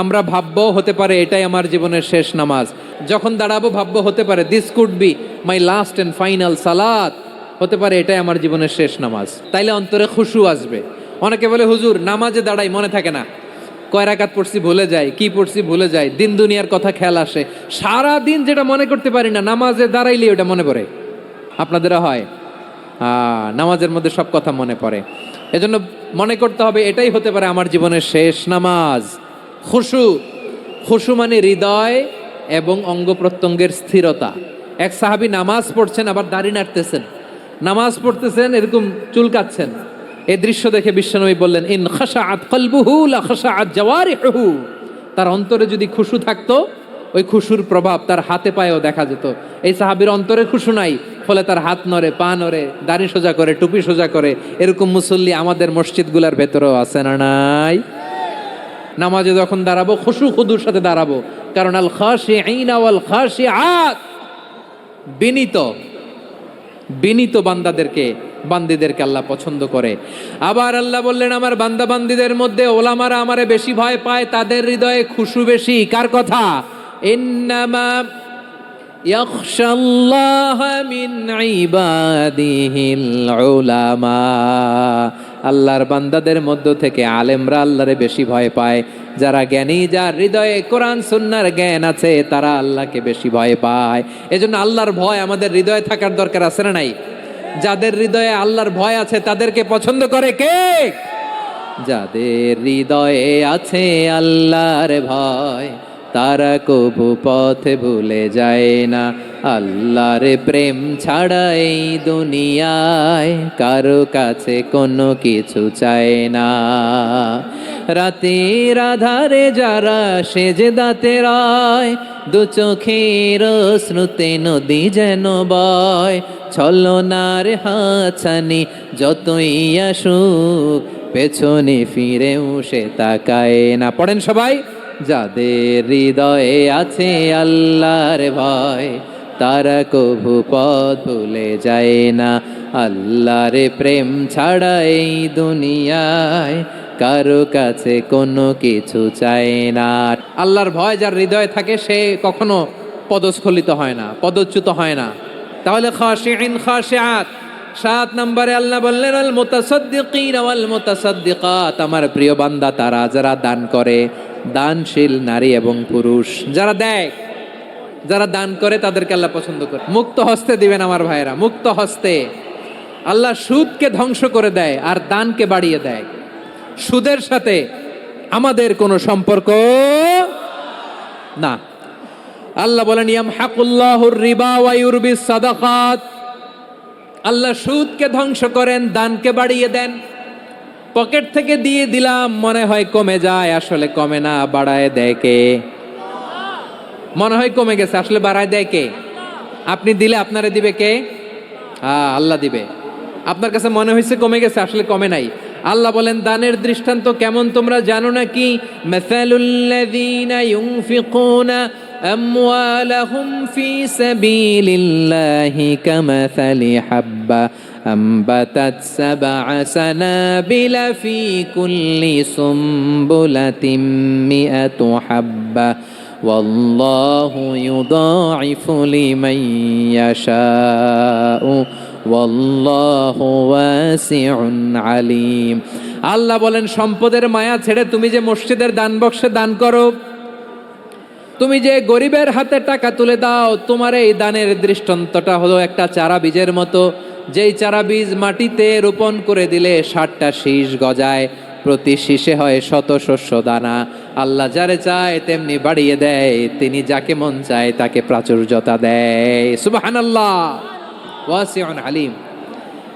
আমরা ভাববো হতে পারে এটাই আমার জীবনের শেষ নামাজ। যখন দাঁড়াবো ভাববো হতে পারে this could be my last and final সালাত, হতে পারে এটাই আমার জীবনের শেষ নামাজ। তাইলে অন্তরে খুশু আসবে। অনেকে বলে হুজুর নামাজে দাঁড়াই মনে থাকে না, কয় রাকাত পড়ছি ভুলে যাই, কি পড়ছি ভুলে যাই, দিন দুনিয়ার কথা খেয়াল আসে, সারা দিন যেটা মনে করতে পারি না নামাজে দাঁড়াইলে ওটা মনে পড়ে। আপনাদেরও হয়? নামাজের মধ্যে সব কথা মনে পড়ে। এজন্য মনে করতে হবে এটাই হতে পারে আমার জীবনের শেষ নামাজ। খুশু, খুশু মানে হৃদয় এবং অঙ্গ প্রত্যঙ্গের স্থিরতা। এক সাহাবী নামাজ পড়ছেন আবার দাড়ি নাড়তেছেন, নামাজ পড়তেছেন এরকম চুলকাচ্ছেন। এই দৃশ্য দেখে বিশ্বনবী বললেন ইন খাশাআত কলবুহু লা খাশাআত জাওয়ারিহুহু। তার অন্তরে যদি খুশু থাকতো ওই খুশুর প্রভাব তার হাতে পায়েও দেখা যেত। এই সাহাবীর অন্তরে খুশু নাই, ফলে তার হাত নড়ে, পা নড়ে, দাড়ি সোজা করে, টুপি সোজা করে। এরকম মুসল্লি আমাদের মসজিদগুলোর ভেতরেও আছে না নাই? নামাজে যখন দাঁড়াবো খুশু খুদুর সাথে দাঁড়াবো, কারণ আল খাশিঈনা ওয়াল খাশিআত, বিনীত বিনীত বান্দিদেরকে আল্লাহ পছন্দ করে। আবার আল্লাহ বললেন আমার বান্দা বান্দিদের মধ্যে ওলামারা আমারে বেশি ভয় পায়, তাদের হৃদয়ে খুশু বেশি। কার কথা? ইন্নামা ইয়াখশাল্লাহা মিন ইবাদিহিল উলামা। আল্লাহর বান্দাদের মধ্য থেকে আলেমরা আল্লাহরে বেশি ভয় পায়। যারা জ্ঞানী, যার হৃদয়ে কোরআন সুন্নাহর জ্ঞান আছে, তারা আল্লাহকে বেশি ভয় পায়। এজন্য আল্লাহর ভয় আমাদের হৃদয়ে থাকার দরকার আছে না নাই? যাদের হৃদয়ে আল্লাহর ভয় আছে তাদেরকে পছন্দ করে কে? যাদের হৃদয়ে আছে আল্লাহর ভয় তারা কবু পথে ভুলে যায় না। আল্লাহর প্রেম ছাড়া এই দুনিয়ায় কারো কাছে কোনো কিছু চায় না। রাতের আধারে যারা সেজদাতে রয়, দু চোখের শ্রুতে নদী যেন বয়। ছলনার হাতছানি যতই আসুক পেছনে ফিরেও সে তাকায় না। পড়েন সবাই। যাদের হৃদয়ে আছে আল্লাহর ভয় তারা কভু পথ ভুলে যায় না। আল্লাহর প্রেম ছাড়া এই দুনিয়ায় কারো কাছে কোনো কিছু চায় না। আল্লাহর ভয় যার হৃদয়ে থাকে সে কখনো পদস্খলিত হয় না, পদচ্যুত হয় না। তাহলে খাশিঈন খাশিআত। 7 নম্বরে আল্লাহ বললেন আল মুতাসাদ্দিকিন ওয়াল মুতাসাদ্দিকাত। আমার প্রিয় বান্দা তারা যারা দান করে, দানশীল নারী এবং পুরুষ যারা দেয়, যারা দান করে তাদেরকে আল্লাহ পছন্দ করে। মুক্ত হস্তে দিবেন আমার ভাইরা, মুক্ত হস্তে। আল্লাহ সুদকে ধ্বংস করে দেয় আর দানকে বাড়িয়ে দেয়। সুদের সাথে আমাদের কোনো সম্পর্ক না। আল্লাহ বলেন ইয়ামহাকুল্লাহুর রিবা ওয়া ইউরবিস সাদাকাত। আল্লাহ সুদকে ধ্বংস করেন, দানকে বাড়িয়ে দেন। পকেট থেকে দিয়ে দিলাম মনে হয় কমে যায়, আসলে কমে না, বাড়ায় দেয় কে? মনে হয় কমে গেছে, আসলে বাড়ায় দেয় কে? আপনি দিলে আপনারে দিবে কে? আল্লাহ দিবে। আপনার কাছে মনে হয়েছে কমে গেছে, আসলে কমে নাই। আল্লাহ বলেন দানের দৃষ্টান্ত কেমন তোমরা জানো নাকি? মাসালুল্লাযীনা ইউনফিকুনা আমওয়ালাহুম ফি সাবিলিল্লাহি কামাসালি হাব্বা আম্বাতাত সাবআ সানাবিলা ফি কুল্লি সুমবুলাতিন মিআতু হাব্বা ওয়াল্লাহু ইউদাঈফু লিমান ইয়াশাউ ওয়াল্লাহু ওয়াসিউন আলিম। আল্লাহ বলেন সম্পদের মায়া ছেড়ে তুমি যে মসজিদের দান বক্সে দান করো, তুমি যে গরিবের হাতে টাকা তুলে দাও, তোমার এই দানের দৃষ্টান্তটা হলো একটা চারা বীজের মতো। যেই চারা বীজ মাটিতে রোপণ করে দিলে 60টা শীষ গজায়, প্রতি শীষে হয় শত শস্য দানা। আল্লাহ যারে চায় তেমনি বাড়িয়ে দেয়, তিনি যাকে মন চায় তাকে প্রাচুর্যতা দেয়। সুবহানাল্লাহ, ওয়াসিউন আলিম।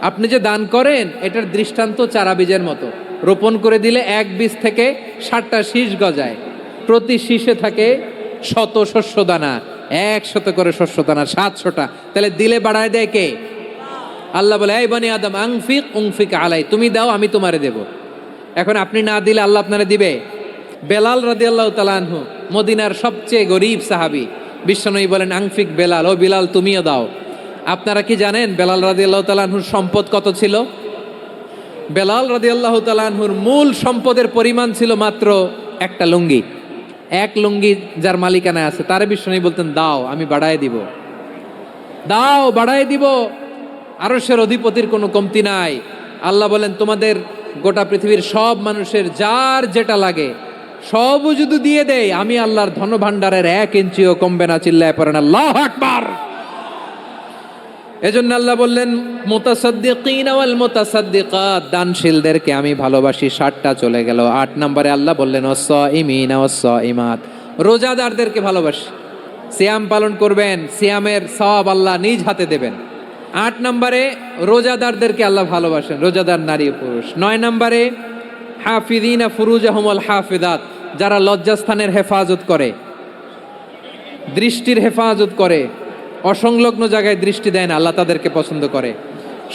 আপনি যে দান করেন এটার দৃষ্টান্ত চারা বীজের মতো। রোপণ করে দিলে এক বীজ থেকে 60টা শীষ গজায়, প্রতি শীষে থাকে শত শস্য দানা, 100 করে শস্য দানা, 700টা। তাহলে দিলে বাড়ায় দেয় কে? আল্লাহ বলে এই বনি আদম আনফিক উনফিক আলাই, তুমি দাও আমি তোমারে দেব। এখন আপনি না দিলে আল্লাহ আপনারে দিবে? বেলাল রাদিয়াল্লাহু তাআলা আনহু মদিনার সবচেয়ে গরীব সাহাবী, বিশ্বনবী বলেন আনফিক বেলাল, ও বিলাল তুমিও দাও। আপনারা কি জানেন বেলাল রাদিয়াল্লাহু তাআলা আনহুর সম্পদ কত ছিল? বেলাল রাদিয়াল্লাহু তাআলা আনহুর মূল সম্পদের পরিমাণ ছিল মাত্র একটা লুঙ্গি। এক লুঙ্গি যার মালিকানায় আছে তারে বিশ্বনবী বলতেন দাও আমি বাড়ায় দিব, দাও বাড়ায় দিব। আরশের অধিপতির কোনো কমতি নাই। আল্লাহ বলেন তোমাদের গোটা পৃথিবীর সব মানুষের যার যেটা লাগে সবও যদি দিয়ে দেয়, আমি আল্লাহর ধন ভাণ্ডারের 1 ইঞ্চিও কমবে না। চিল্লায় পড়েন আল্লাহু আকবার। এজন্য আল্লাহ বললেন মুতাসাদ্দিকিন ওয়াল মুতাসাদ্দিকাত, দানশীলদেরকে আমি ভালোবাসি। 60টা চলে গেল। 8 নম্বরে আল্লাহ বললেন ওয়াস-সাইমিনা ওয়াস-সাইমাত, রোজাদারদেরকে ভালোবাসি। সিয়াম পালন করবেন, সিয়ামের সওয়াব আল্লাহ নিজ হাতে দেবেন। 8 নম্বরে রোজাদারদেরকে আল্লাহ ভালোবাসেন, রোজাদার নারী ও পুরুষ। 9 নম্বরে হাফিযিনা ফুরুজাহুম ওয়াল হাফিযাত, যারা লজ্জাস্থানের হেফাজত করে, দৃষ্টির হেফাজত করে, অসংলগ্ন জায়গায় দৃষ্টি দেয় না, আল্লাহ তাদেরকে পছন্দ করে।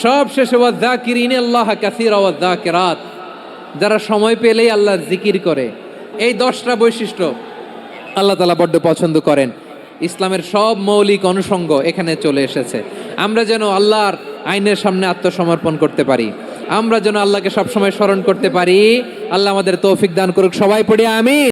সব শেষে ওয়ায-যাকিরিনাল্লাহ কাসীরা ওয়ায-যাকিরাত, যারা সময় পেলেই আল্লাহর জিকির করে। এই 10টা বৈশিষ্ট্য আল্লাহ তাআলা বড্ড পছন্দ করেন। ইসলামের সব মৌলিক অনুষঙ্গ এখানে চলে এসেছে। আমরা যেন আল্লাহর আইনের সামনে আত্মসমর্পণ করতে পারি, আমরা যেন আল্লাহকে সবসময় স্মরণ করতে পারি। আল্লাহ আমাদের তৌফিক দান করুক। সবাই পড়ি আমিন।